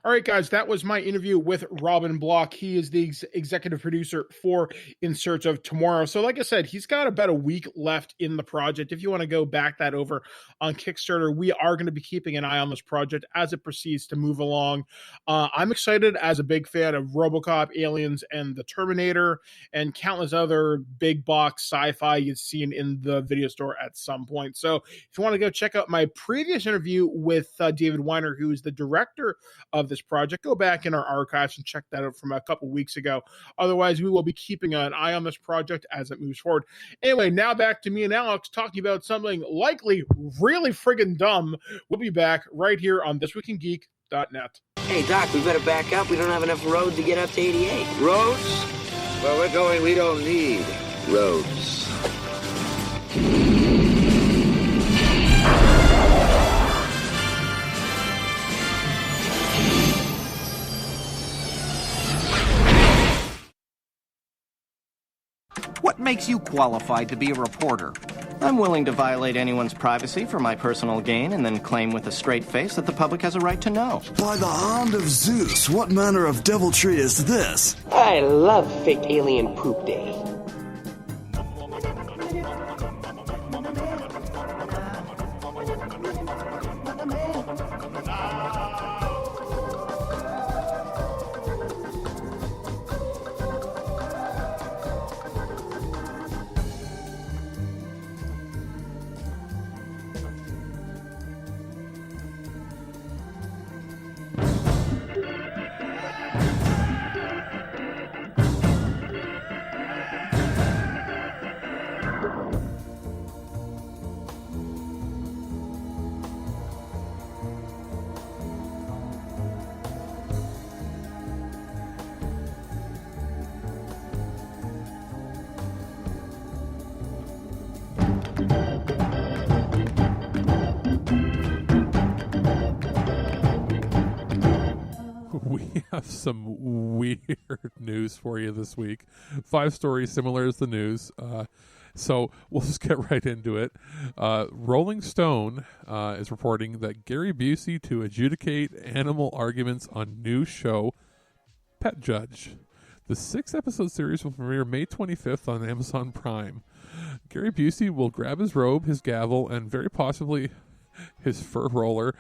All right, guys, that was my interview with Robin Block. He is the executive producer for In Search of Tomorrow. So like I said, he's got about a week left in the project. If you want to go back that over on Kickstarter, we are going to be keeping an eye on this project as it proceeds to move along. I'm excited as a big fan of RoboCop, Aliens, and The Terminator, and countless other big box sci-fi you've seen in the video store at some point. So if you want to go check out my previous interview with David Weiner, who is the director of this project, go back in our archives and check that out from a couple weeks ago. Otherwise, we will be keeping an eye on this project as it moves forward. Anyway, now back to me and Alex talking about something likely really friggin' dumb. We'll be back right here on ThisWeekInGeek.net. Hey, Doc, we better back up. We don't have enough road to get up to 88. Roads? Where we're going, we don't need roads. What makes you qualified to be a reporter? I'm willing to violate anyone's privacy for my personal gain and then claim with a straight face that the public has a right to know. By the hand of Zeus, what manner of deviltry is this? I love fake alien poop day. We have some weird news for you this week. 5 stories similar as the news. So we'll just get right into it. Rolling Stone is reporting that Gary Busey to adjudicate animal arguments on new show Pet Judge. The 6-episode series will premiere May 25th on Amazon Prime. Gary Busey will grab his robe, his gavel, and very possibly his fur roller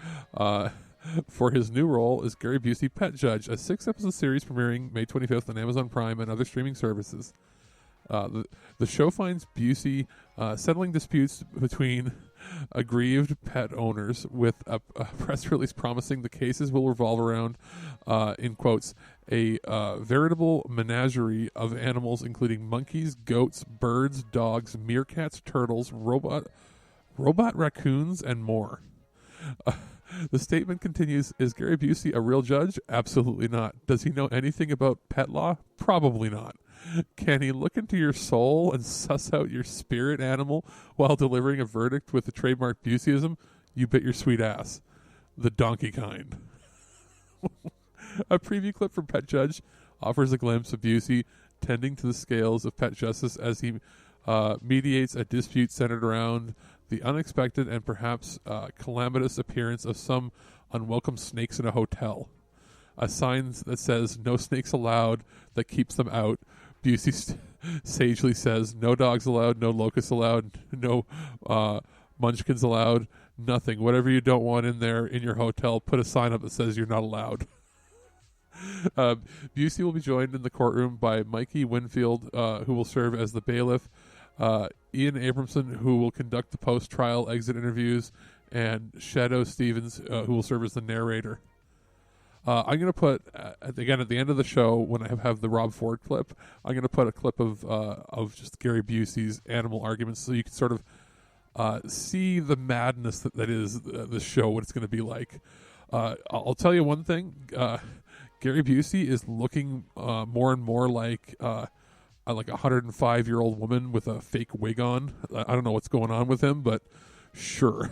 for his new role as Gary Busey Pet Judge, a 6-episode series premiering May 25th on Amazon Prime and other streaming services. The show finds Busey settling disputes between aggrieved pet owners, with a press release promising the cases will revolve around, in quotes, a veritable menagerie of animals including monkeys, goats, birds, dogs, meerkats, turtles, robot raccoons, and more. The statement continues, is Gary Busey a real judge? Absolutely not. Does he know anything about pet law? Probably not. Can he look into your soul and suss out your spirit animal while delivering a verdict with the trademark Buseyism? You bet your sweet ass. The donkey kind. A preview clip from Pet Judge offers a glimpse of Busey tending to the scales of pet justice as he mediates a dispute centered around the unexpected and perhaps calamitous appearance of some unwelcome snakes in a hotel. A sign that says, no snakes allowed, that keeps them out. Busey sagely says, no dogs allowed, no locusts allowed, no munchkins allowed, nothing. Whatever you don't want in there in your hotel, put a sign up that says you're not allowed. Busey will be joined in the courtroom by Mikey Winfield, who will serve as the bailiff, Ian Abramson, who will conduct the post-trial exit interviews, and Shadow Stevens, who will serve as the narrator. I'm going to put, again, at the end of the show, when I have the Rob Ford clip, I'm going to put a clip of just Gary Busey's animal arguments so you can sort of see the madness that is this show, what it's going to be like. I'll tell you one thing. Gary Busey is looking more and more like a 105-year-old woman with a fake wig on. I don't know what's going on with him, but sure.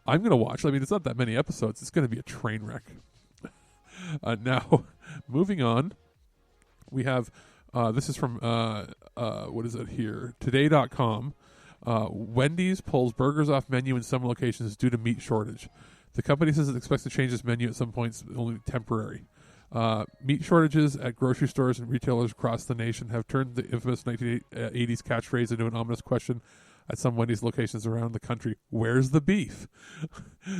I'm going to watch. I mean, it's not that many episodes. It's going to be a train wreck. Now, Moving on, we have this is from what is it here? Today.com. Wendy's pulls burgers off menu in some locations due to meat shortage. The company says it expects to change its menu at some points, only temporary. Meat shortages at grocery stores and retailers across the nation have turned the infamous 1980s catchphrase into an ominous question at some Wendy's locations around the country. Where's the beef?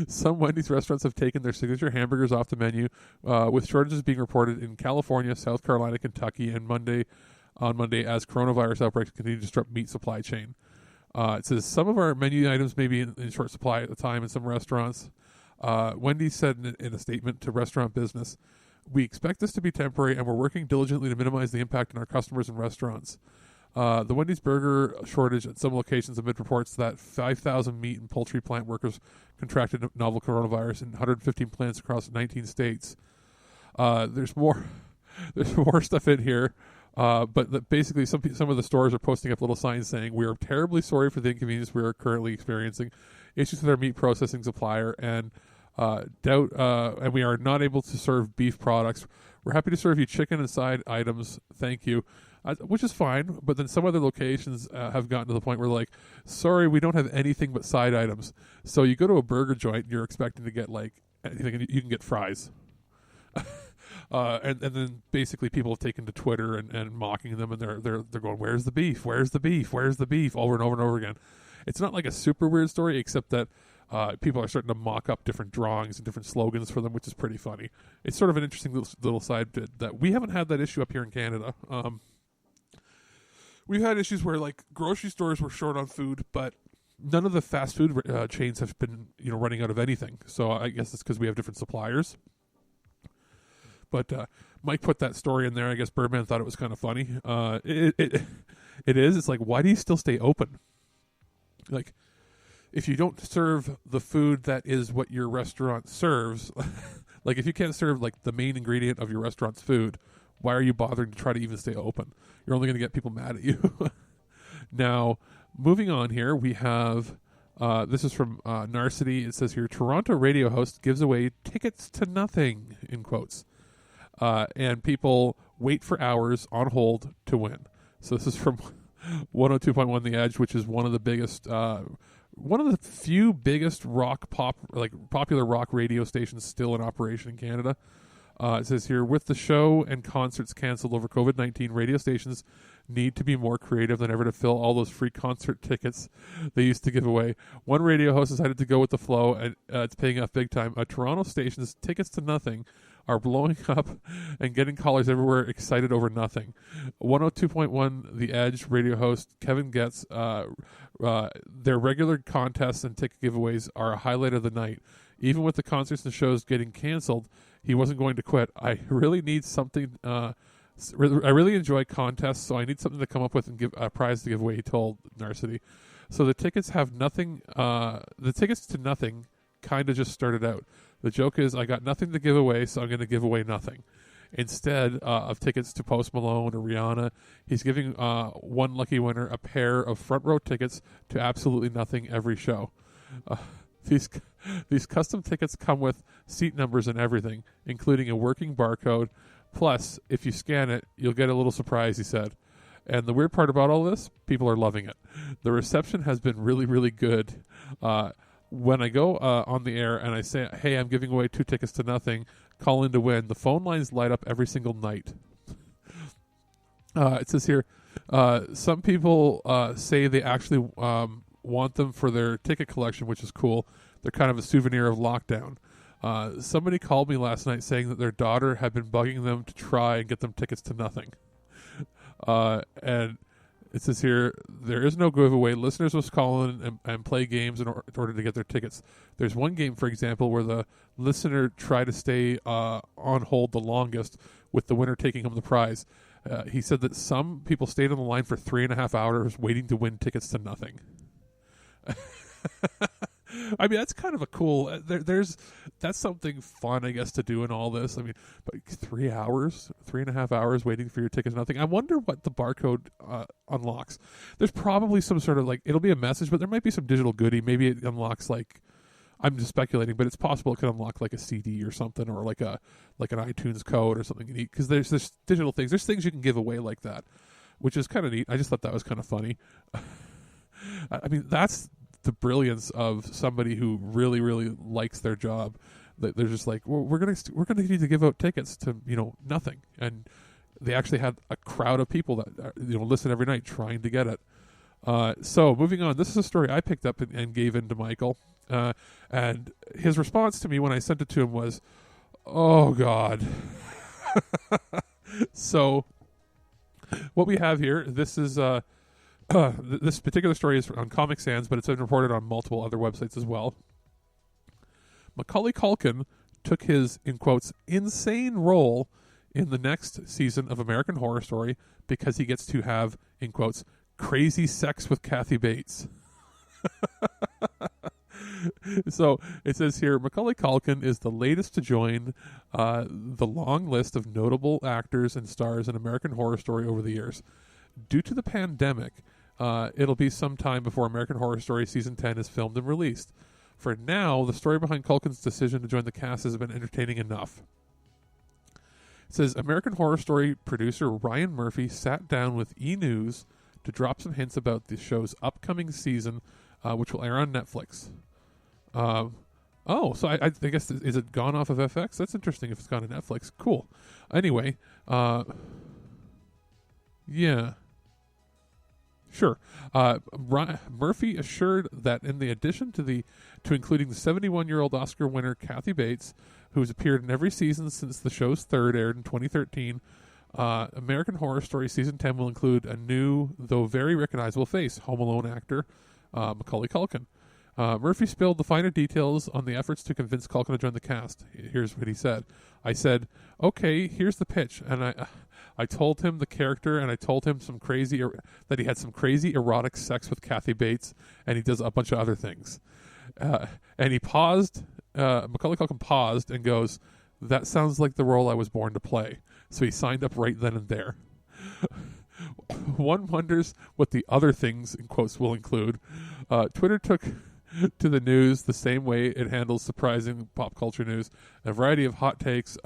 Some Wendy's restaurants have taken their signature hamburgers off the menu, with shortages being reported in California, South Carolina, Kentucky, and Monday as coronavirus outbreaks continue to disrupt meat supply chain. It says some of our menu items may be in short supply at the time in some restaurants. Wendy's said in a statement to Restaurant Business, "We expect this to be temporary, and we're working diligently to minimize the impact on our customers and restaurants." The Wendy's burger shortage at some locations amid reports that 5,000 meat and poultry plant workers contracted novel coronavirus in 115 plants across 19 states. There's more stuff in here, but basically some of the stores are posting up little signs saying, "We are terribly sorry for the inconvenience we are currently experiencing. Issues with our meat processing supplier and and we are not able to serve beef products. We're happy to serve you chicken and side items. Thank you." Which is fine, but then some other locations have gotten to the point where, like, sorry, we don't have anything but side items. So you go to a burger joint and you're expecting to get, like, anything, and you can get fries. And then basically people have taken to Twitter and mocking them, and they're going, "Where's the beef? Where's the beef? Where's the beef?" over and over and over again. It's not like a super weird story, except that people are starting to mock up different drawings and different slogans for them, which is pretty funny. It's sort of an interesting little side bit that we haven't had that issue up here in Canada. We've had issues where, like, grocery stores were short on food, but none of the fast food chains have been, running out of anything. So I guess it's because we have different suppliers. But Mike put that story in there. I guess Birdman thought it was kind of funny. It is. It's like, why do you still stay open? Like, if you don't serve the food that is what your restaurant serves, like if you can't serve, like, the main ingredient of your restaurant's food, why are you bothering to try to even stay open? You're only going to get people mad at you. Now, moving on here, we have, this is from Narcity. It says here, Toronto radio host gives away tickets to nothing, in quotes. And people wait for hours on hold to win. So this is from 102.1 The Edge, which is one of the biggest, one of the few biggest popular rock radio stations still in operation in Canada. It says here, with the show and concerts canceled over COVID-19, radio stations need to be more creative than ever to fill all those free concert tickets they used to give away. One radio host decided to go with the flow, and it's paying off big time. Toronto station's tickets to nothing are blowing up and getting callers everywhere excited over nothing. 102.1 The Edge radio host Kevin Getz, their regular contests and ticket giveaways are a highlight of the night. Even with the concerts and shows getting canceled, he wasn't going to quit. I really need something. I really enjoy contests, so I need something to come up with and give a prize to give away, he told Narcity. So the tickets have nothing. The tickets to nothing kind of just started out. The joke is, I got nothing to give away, so I'm going to give away nothing. Instead of tickets to Post Malone or Rihanna, he's giving one lucky winner a pair of front row tickets to absolutely nothing every show. These custom tickets come with seat numbers and everything, including a working barcode. Plus, if you scan it, you'll get a little surprise, he said. And the weird part about all this, people are loving it. The reception has been really, really good. When I go on the air and I say, "Hey, I'm giving away 2 tickets to nothing, call in to win," the phone lines light up every single night. It says here, some people say they actually want them for their ticket collection, which is cool. They're kind of a souvenir of lockdown. Somebody called me last night saying that their daughter had been bugging them to try and get them tickets to nothing. And it says here, there is no giveaway. Listeners must call in and play games in order to get their tickets. There's one game, for example, where the listener tried to stay on hold the longest, with the winner taking home the prize. He said that some people stayed on the line for 3.5 hours waiting to win tickets to nothing. I mean, that's kind of a cool. That's something fun, I guess, to do in all this. I mean, but 3.5 hours waiting for your tickets, nothing. I wonder what the barcode unlocks. There's probably some sort of, like, it'll be a message, but there might be some digital goodie. Maybe it unlocks, like, I'm just speculating, but it's possible it could unlock like a CD or something, or like an iTunes code or something neat. Because there's digital things. There's things you can give away like that, which is kind of neat. I just thought that was kind of funny. I mean, that's the brilliance of somebody who really, really likes their job. That they're just like, well, we're gonna need to give out tickets to nothing, and they actually had a crowd of people that listen every night trying to get it. So moving on, this is a story I picked up and gave in to Michael, and his response to me when I sent it to him was, "Oh God." So what we have here, this is this particular story is on Comic Sans, but it's been reported on multiple other websites as well. Macaulay Culkin took his, in quotes, insane role in the next season of American Horror Story because he gets to have, in quotes, crazy sex with Kathy Bates. So it says here, Macaulay Culkin is the latest to join the long list of notable actors and stars in American Horror Story over the years. Due to the pandemic, it'll be some time before American Horror Story Season 10 is filmed and released. For now, the story behind Culkin's decision to join the cast has been entertaining enough. It says, American Horror Story producer Ryan Murphy sat down with E! News to drop some hints about the show's upcoming season, which will air on Netflix. So I guess, is it gone off of FX? That's interesting if it's gone to Netflix. Cool. Anyway, yeah. Sure. Murphy assured that in the addition to including the 71-year-old Oscar winner Kathy Bates, who has appeared in every season since the show's third aired in 2013, American Horror Story Season 10 will include a new, though very recognizable face, Home Alone actor Macaulay Culkin. Murphy spilled the finer details on the efforts to convince Culkin to join the cast. Here's what he said. I said, okay, here's the pitch. And I told him the character, and I told him that he had some crazy erotic sex with Kathy Bates, and he does a bunch of other things. And he paused. Macaulay Culkin paused and goes, that sounds like the role I was born to play. So he signed up right then and there. One wonders what the other things, in quotes, will include. Twitter took to the news the same way it handles surprising pop culture news. A variety of hot takes,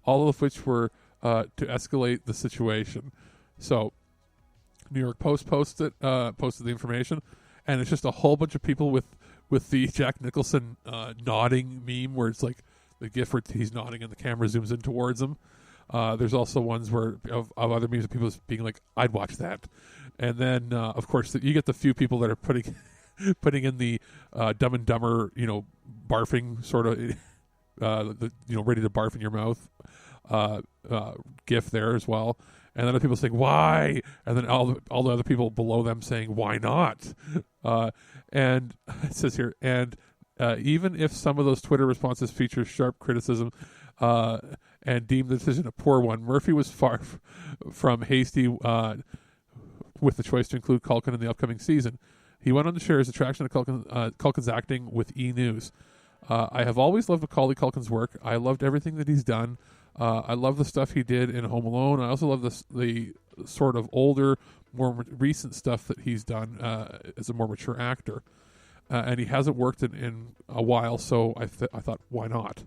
all of which were to escalate the situation. So, New York Post posted the information, and it's just a whole bunch of people with the Jack Nicholson nodding meme, where it's like the gif where he's nodding and the camera zooms in towards him. There's also ones where of other memes of people being like, "I'd watch that," and then of course you get the few people that are putting in the Dumb and Dumber, barfing sort of, ready to barf in your mouth gif there as well. And then other people saying, why? And then all the other people below them saying, why not? And it says here, and even if some of those Twitter responses feature sharp criticism and deem the decision a poor one, Murphy was far from hasty with the choice to include Culkin in the upcoming season. He went on to share his attraction to Culkin's acting with E! News. I have always loved Macaulay Culkin's work. I loved everything that he's done. I love the stuff he did in Home Alone. I also love the sort of older, more recent stuff that he's done as a more mature actor. And he hasn't worked in a while, so I thought, why not?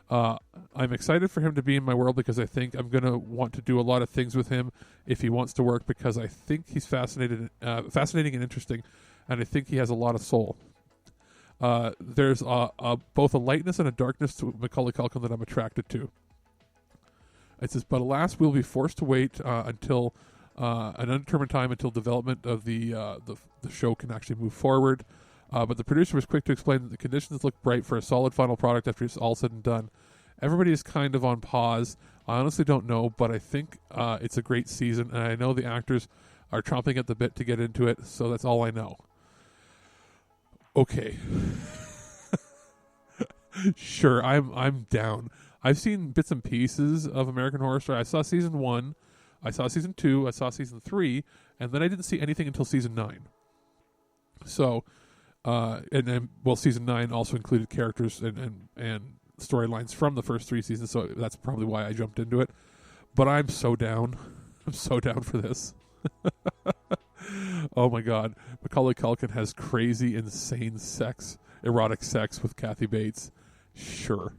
I'm excited for him to be in my world because I think I'm going to want to do a lot of things with him if he wants to work, because I think he's fascinating and interesting, and I think he has a lot of soul. There's both a lightness and a darkness to Macaulay Culkin that I'm attracted to. It says, but alas, we'll be forced to wait until an undetermined time until development of the show can actually move forward. But the producer was quick to explain that the conditions look bright for a solid final product after it's all said and done. Everybody is kind of on pause. I honestly don't know, but I think it's a great season, and I know the actors are chomping at the bit to get into it, so that's all I know. Okay. Sure, I'm down. I've seen bits and pieces of American Horror Story. I saw season 1, I saw season 2, I saw season 3, and then I didn't see anything until season 9. So, and then, season 9 also included characters and storylines from the first 3 seasons, so that's probably why I jumped into it. But I'm so down. I'm so down for this. Oh my God. Macaulay Culkin has crazy, insane sex. erotic sex with Kathy Bates. Sure.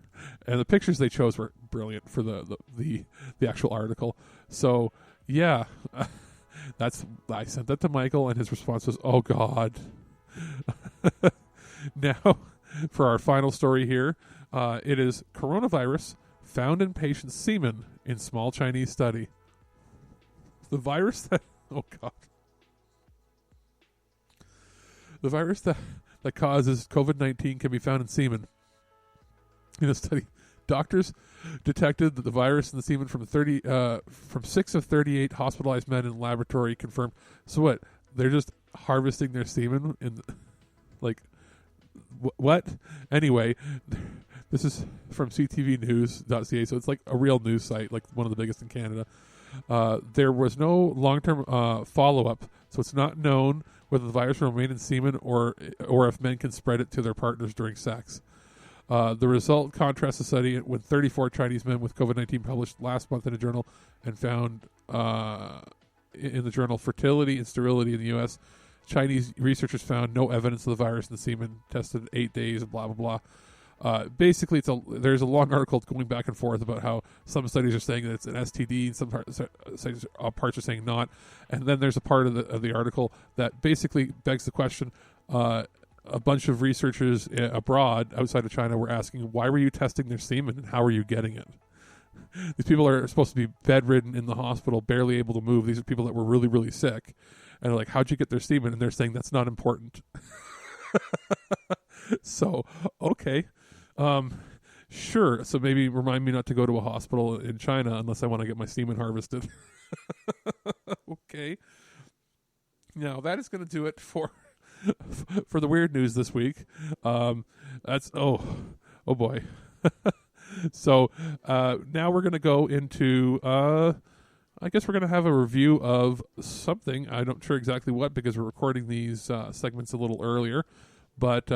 And the pictures they chose were brilliant for the actual article. So, yeah, I sent that to Michael, and his response was, "Oh God." Now, for our final story here, it is coronavirus found in patient's semen in small Chinese study. The virus that the virus that causes COVID-19 can be found in semen. In a study, doctors detected that the virus in the semen from 6 of 38 hospitalized men in the laboratory confirmed. So what? They're just harvesting their semen in, what? Anyway, this is from ctvnews.ca, so it's like a real news site, like one of the biggest in Canada. There was no long-term follow-up, so it's not known whether the virus will remain in semen or if men can spread it to their partners during sex. The result contrasts the study with 34 Chinese men with COVID-19 published last month in a journal and found in the journal Fertility and Sterility in the U.S. Chinese researchers found no evidence of the virus in the semen, tested 8 days, and blah, blah, blah. Basically, there's a long article going back and forth about how some studies are saying that it's an STD, and some parts are saying not. And then there's a part of the article that basically begs the question, a bunch of researchers abroad, outside of China, were asking, why were you testing their semen and how are you getting it? These people are supposed to be bedridden in the hospital, barely able to move. These are people that were really, really sick. And they're like, how'd you get their semen? And they're saying that's not important. So, okay. Sure. So maybe remind me not to go to a hospital in China unless I want to get my semen harvested. Okay. Now, that is going to do it for the weird news this week. That's oh boy. So now we're going to go into I guess we're going to have a review of something. I'm not sure exactly what, because we're recording these segments a little earlier, but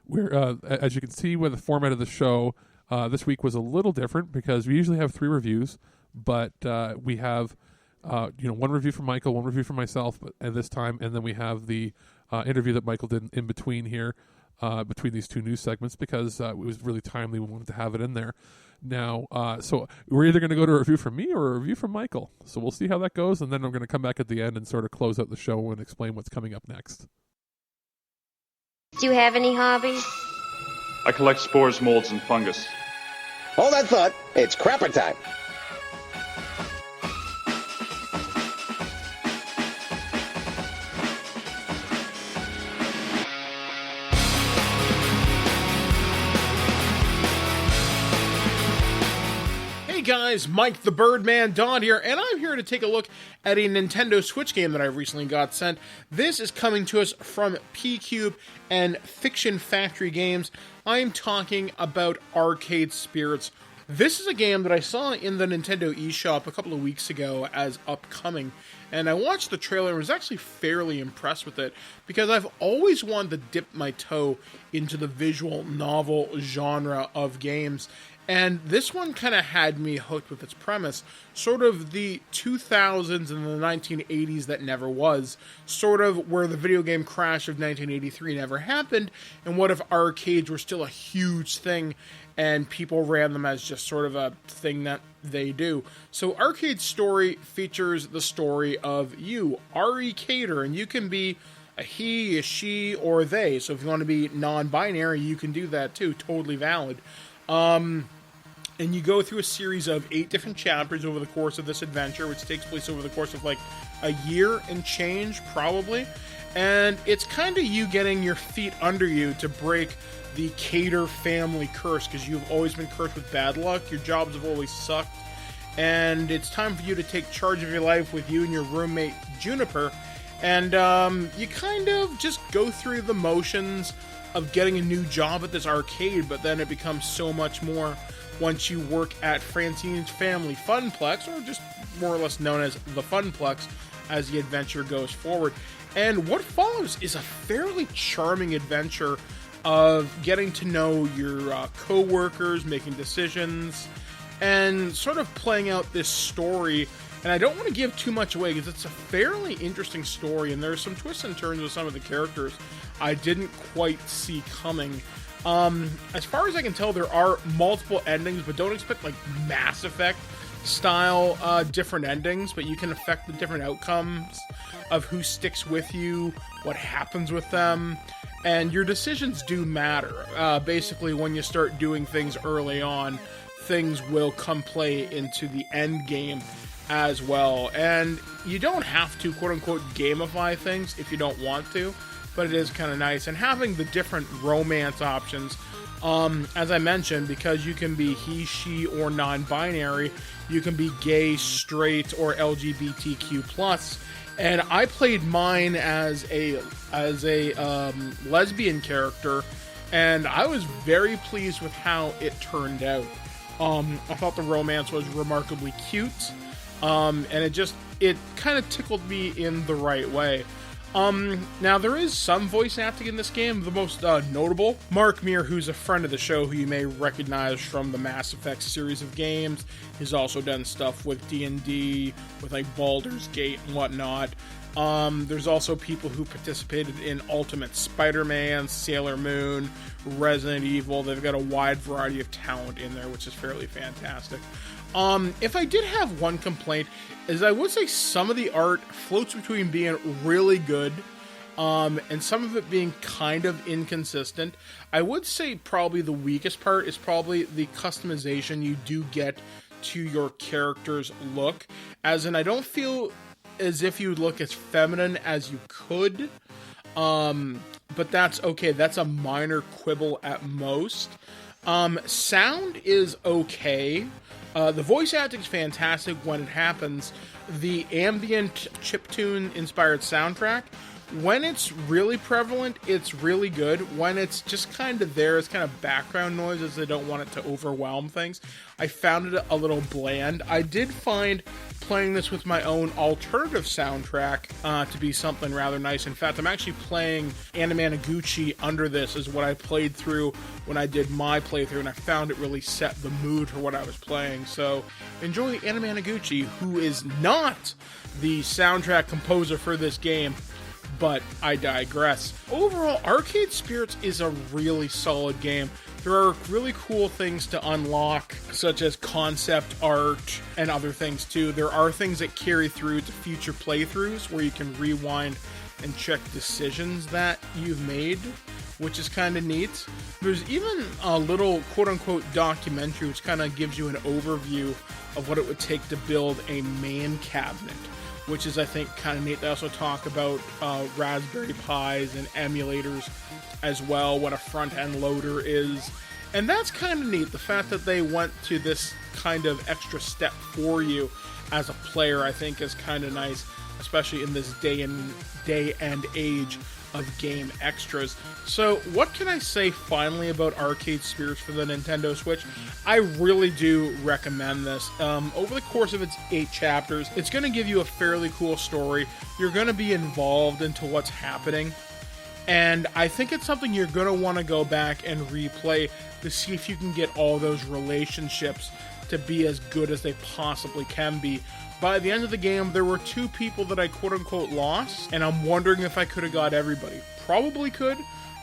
we're as you can see with the format of the show, this week was a little different because we usually have 3 reviews, but we have one review from Michael, one review from myself, at this time, and then we have the interview that Michael did in between here, between these 2 news segments, because it was really timely. We wanted to have it in there. Now, so we're either going to go to a review from me or a review from Michael. So we'll see how that goes, and then I'm going to come back at the end and sort of close out the show and explain what's coming up next. Do you have any hobbies? I collect spores, molds, and fungus. Hold that thought. It's crapper time. Guys, Mike the Birdman Don here, and I'm here to take a look at a Nintendo Switch game that I recently got sent. This is coming to us from PQube and Fiction Factory Games. I'm talking about Arcade Spirits. This is a game that I saw in the Nintendo eShop a couple of weeks ago as upcoming, and I watched the trailer and was actually fairly impressed with it, because I've always wanted to dip my toe into the visual novel genre of games. And this one kind of had me hooked with its premise, sort of the 2000s and the 1980s that never was, sort of where the video game crash of 1983 never happened, and what if arcades were still a huge thing and people ran them as just sort of a thing that they do. So Arcade Story features the story of you, R.E. Cater, and you can be a he, a she, or they. So if you want to be non-binary, you can do that too, totally valid. And you go through a series of 8 different chapters over the course of this adventure, which takes place over the course of like a year and change, probably. And it's kind of you getting your feet under you to break the Cater family curse, because you've always been cursed with bad luck, your jobs have always sucked, and it's time for you to take charge of your life with you and your roommate Juniper. And you kind of just go through the motions of getting a new job at this arcade, but then it becomes so much more once you work at Francine's Family Funplex, or just more or less known as the Funplex, as the adventure goes forward. And what follows is a fairly charming adventure of getting to know your co-workers, making decisions, and sort of playing out this story And I don't want to give too much away because it's a fairly interesting story, and there's some twists and turns with some of the characters I didn't quite see coming. As far as I can tell, there are multiple endings, but don't expect like Mass Effect style different endings, but you can affect the different outcomes of who sticks with you, what happens with them, and your decisions do matter. Basically, when you start doing things early on, things will come play into the end game as well. And you don't have to, quote-unquote, gamify things if you don't want to, but it is kind of nice. And having the different romance options, as I mentioned, because you can be he, she, or non-binary, you can be gay, straight, or LGBTQ+. And I played mine as a lesbian character, and I was very pleased with how it turned out. I thought the romance was remarkably cute, and it kind of tickled me in the right way. Now, there is some voice acting in this game. The most notable, Mark Meir, who's a friend of the show, who you may recognize from the Mass Effect series of games. He's also done stuff with D&D, with like Baldur's Gate and whatnot. There's also people who participated in Ultimate Spider-Man, Sailor Moon, Resident Evil. They've got a wide variety of talent in there, which is fairly fantastic. If I did have one complaint, is I would say some of the art floats between being really good and some of it being kind of inconsistent. I would say probably the weakest part is probably the customization you do get to your character's look. As in, I don't feel as if you look as feminine as you could, but that's okay. That's a minor quibble at most. Sound is okay. The voice acting is fantastic when it happens. The ambient chiptune inspired soundtrack, when it's really prevalent, it's really good. When it's just kind of there, it's kind of background noise as they don't want it to overwhelm things. I found it a little bland. I did find playing this with my own alternative soundtrack to be something rather nice. In fact, I'm actually playing Anamanaguchi under this is what I played through when I did my playthrough, and I found it really set the mood for what I was playing. So enjoy Anamanaguchi, who is not the soundtrack composer for this game, but I digress. Overall, Arcade Spirits is a really solid game. There are really cool things to unlock, such as concept art and other things too. There are things that carry through to future playthroughs where you can rewind and check decisions that you've made, which is kind of neat. There's even a little quote-unquote documentary which kind of gives you an overview of what it would take to build a main cabinet, which is, I think, kind of neat. They also talk about Raspberry Pis and emulators as well, what a front-end loader is. And that's kind of neat. The fact that they went to this kind of extra step for you as a player, I think, is kind of nice, especially in this day and age of game extras. So what can I say finally about Arcade Spirits for the Nintendo Switch? I really do recommend this. Over the course of its 8 chapters, it's going to give you a fairly cool story. You're going to be involved into what's happening, and I think it's something you're going to want to go back and replay to see if you can get all those relationships to be as good as they possibly can be. By the end of the game, there were 2 people that I quote-unquote lost, and I'm wondering if I could have got everybody. Probably could,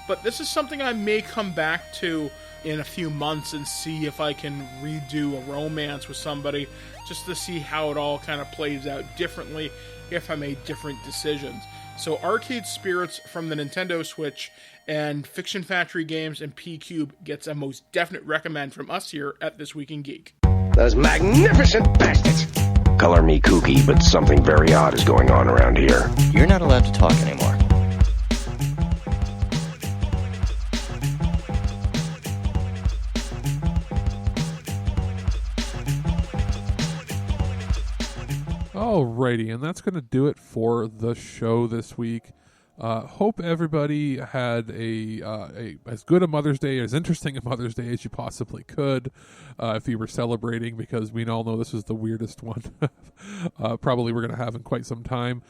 but this is something I may come back to in a few months and see if I can redo a romance with somebody, just to see how it all kind of plays out differently if I made different decisions. So Arcade Spirits from the Nintendo Switch and Fiction Factory Games and PQube gets a most definite recommend from us here at This Week in Geek. Those magnificent bastards! Color me kooky, but something very odd is going on around here. You're not allowed to talk anymore. Alrighty, and that's going to do it for the show this week. Hope everybody had a as good a Mother's Day, as interesting a Mother's Day as you possibly could, if you were celebrating, because we all know this is the weirdest one probably we're going to have in quite some time.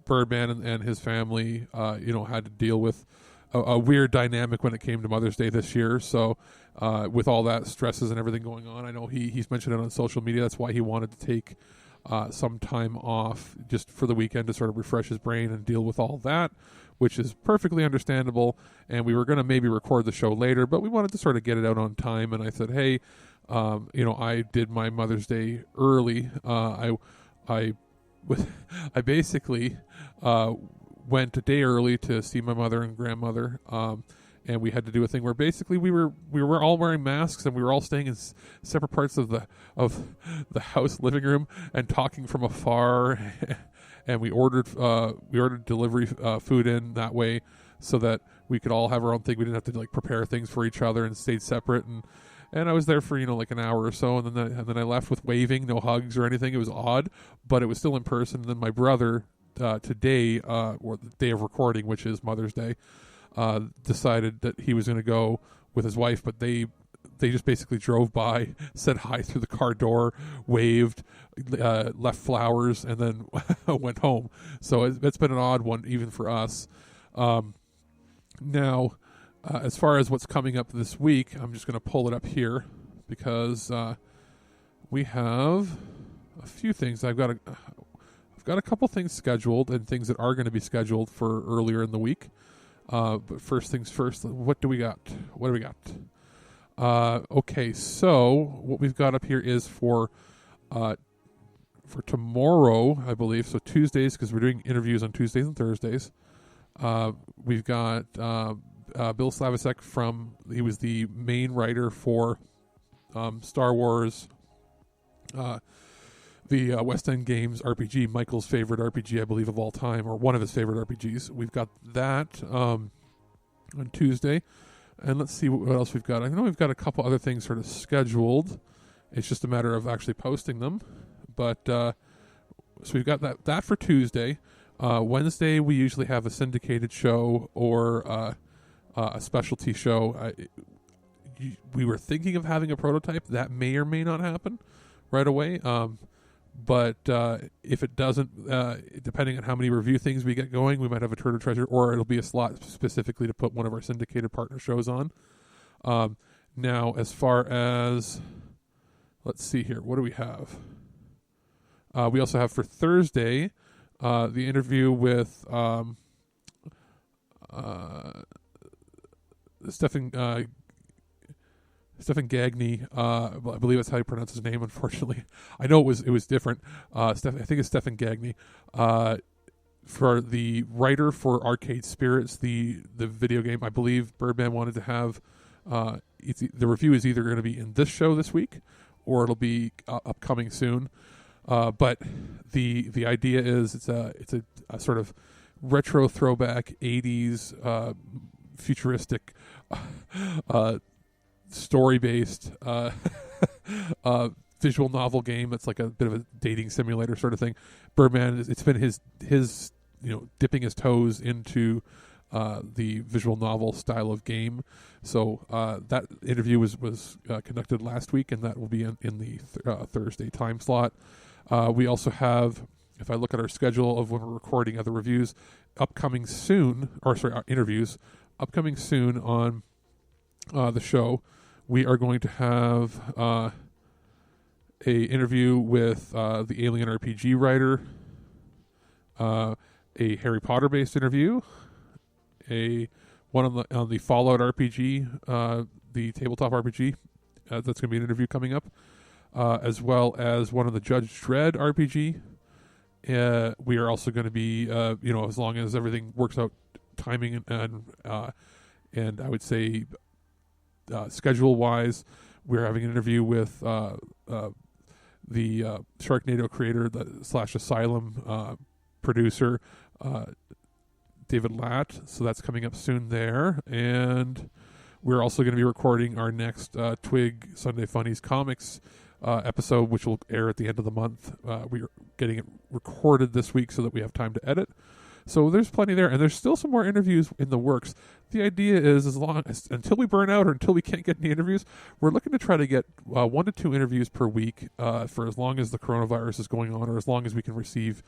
Birdman and his family, had to deal with a weird dynamic when it came to Mother's Day this year. So with all that stresses and everything going on, I know he's mentioned it on social media. That's why he wanted to take some time off just for the weekend to sort of refresh his brain and deal with all that, which is perfectly understandable. And we were going to maybe record the show later, but we wanted to sort of get it out on time. And I said, hey, I did my Mother's Day early. I basically went a day early to see my mother and grandmother, and we had to do a thing where basically we were all wearing masks and we were all staying in separate parts of the house living room and talking from afar. And we ordered delivery food in that way so that we could all have our own thing. We didn't have to like prepare things for each other and stayed separate. And I was there for like an hour or so, and then I left with waving, no hugs or anything. It was odd, but it was still in person. And then my brother today, or the day of recording, which is Mother's Day, decided that he was going to go with his wife, but they just basically drove by, said hi through the car door, waved, left flowers, and then went home. So it's been an odd one even for us. Now, as far as what's coming up this week, I'm just going to pull it up here because we have a few things. I've got a couple things scheduled and things that are going to be scheduled for earlier in the week. But first things first, what do we got? Okay, so what we've got up here is for tomorrow, I believe, so Tuesdays, because we're doing interviews on Tuesdays and Thursdays. We've got Bill Slavisek he was the main writer for Star Wars, the West End Games RPG, Michael's favorite RPG, I believe, of all time, or one of his favorite RPGs. We've got that on Tuesday. And let's see what else we've got. I know we've got a couple other things sort of scheduled. It's just a matter of actually posting them. But so we've got that for Tuesday. Wednesday, we usually have a syndicated show or a specialty show. We were thinking of having a prototype. That may or may not happen right away. But if it doesn't, depending on how many review things we get going, we might have a Turtle Treasure, or it'll be a slot specifically to put one of our syndicated partner shows on. Now, as far as, let's see here, what do we have? We also have for Thursday the interview with Stephen Gagne, I believe that's how you pronounce his name, unfortunately. I know it was different. I think it's Stephen Gagne. For the writer for Arcade Spirits, the video game, I believe Birdman wanted to have, the review is either going to be in this show this week, or it'll be upcoming soon. But the idea is it's a sort of retro throwback 80s futuristic story-based visual novel game that's like a bit of a dating simulator sort of thing. Birdman, it's been his dipping his toes into the visual novel style of game. So that interview was conducted last week, and that will be in the Thursday time slot. We also have, if I look at our schedule of when we're recording other reviews, interviews upcoming soon on the show. We are going to have a interview with the Alien RPG writer, a Harry Potter based interview, one on the Fallout RPG, the tabletop RPG. That's going to be an interview coming up, as well as one on the Judge Dredd RPG. We are also going to be, as long as everything works out, timing and I would say schedule-wise, we're having an interview with the Sharknado creator / Asylum producer, David Latt. So that's coming up soon there. And we're also going to be recording our next Twig Sunday Funnies Comics episode, which will air at the end of the month. We are getting it recorded this week so that we have time to edit. So there's plenty there, and there's still some more interviews in the works. The idea is, until we burn out or until we can't get any interviews, we're looking to try to get 1 to 2 interviews per week for as long as the coronavirus is going on, or as long as we can receive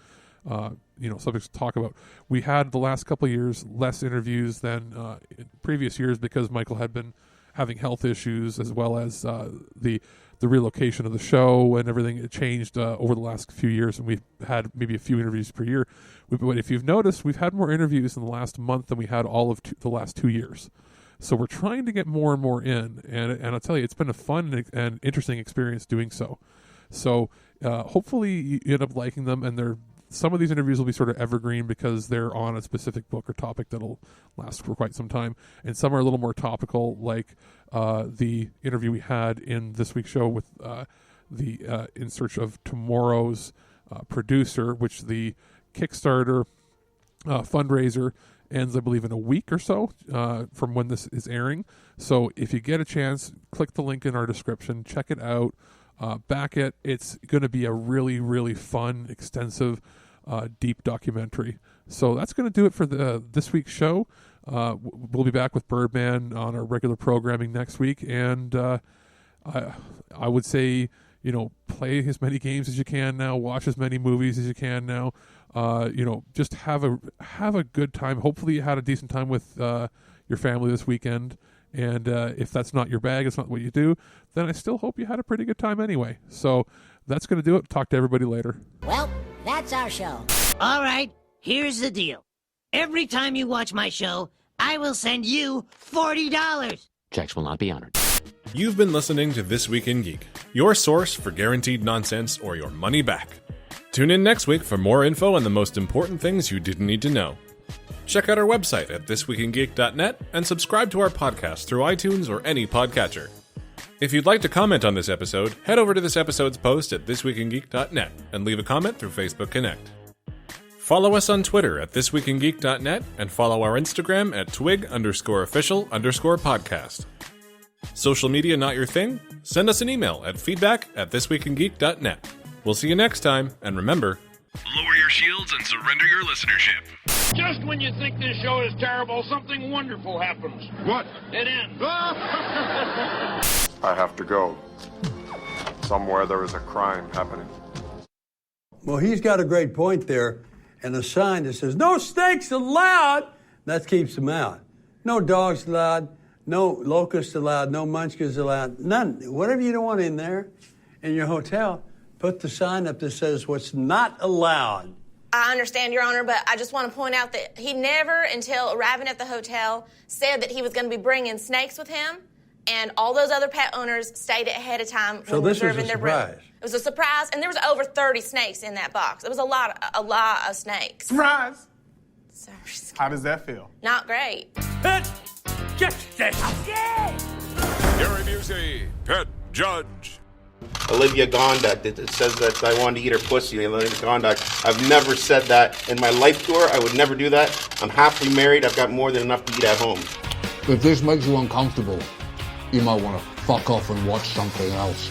subjects to talk about. We had the last couple of years less interviews than in previous years because Michael had been having health issues, as well as the relocation of the show and everything. It changed over the last few years, and we've had maybe a few interviews per year. But if you've noticed, we've had more interviews in the last month than we had all of the last 2 years. So we're trying to get more and more in, and I'll tell you, it's been a fun and interesting experience doing so. So hopefully you end up liking them, and some of these interviews will be sort of evergreen because they're on a specific book or topic that'll last for quite some time. And some are a little more topical, like the interview we had in this week's show with the In Search of Tomorrow's producer, which the Kickstarter fundraiser ends, I believe, in a week or so from when this is airing. So if you get a chance, click the link in our description, check it out. Back it. It's going to be a really, really fun, extensive, deep documentary. So that's going to do it for this week's show. We'll be back with Birdman on our regular programming next week, and I would say, play as many games as you can now, watch as many movies as you can now. Just have a good time. Hopefully, you had a decent time with your family this weekend. And if that's not your bag, it's not what you do, then I still hope you had a pretty good time anyway. So that's going to do it. Talk to everybody later. Well, that's our show. All right, here's the deal. Every time you watch my show, I will send you $40. Checks will not be honored. You've been listening to This Week in Geek, your source for guaranteed nonsense or your money back. Tune in next week for more info on the most important things you didn't need to know. Check out our website at ThisWeekInGeek.net and subscribe to our podcast through iTunes or any podcatcher. If you'd like to comment on this episode, head over to this episode's post at ThisWeekInGeek.net and leave a comment through Facebook Connect. Follow us on Twitter at ThisWeekInGeek.net and follow our Instagram at twig_official_podcast. Social media not your thing? Send us an email at feedback@ThisWeekInGeek.net. We'll see you next time, and remember, lower your shields and surrender your listenership. Just when you think this show is terrible, something wonderful happens. What? It ends. I have to go. Somewhere there is a crime happening. Well, he's got a great point there, and a sign that says, "No snakes allowed," that keeps them out. No dogs allowed, no locusts allowed, no munchkins allowed, none. Whatever you don't want in there, in your hotel, put the sign up that says what's not allowed. I understand, Your Honor, but I just want to point out that he never, until arriving at the hotel, said that he was going to be bringing snakes with him, and all those other pet owners stayed ahead of time when reserving their room. It was a surprise, and there was over 30 snakes in that box. It was a lot of snakes. Surprise! Sorry. How does that feel? Not great. Pet Justice! Gary Busey, Pet Judge. Olivia Gondak, it says that I wanted to eat her pussy. Olivia Gondak. I've never said that in my life tour. I would never do that. I'm happily married. I've got more than enough to eat at home. If this makes you uncomfortable, you might want to fuck off and watch something else.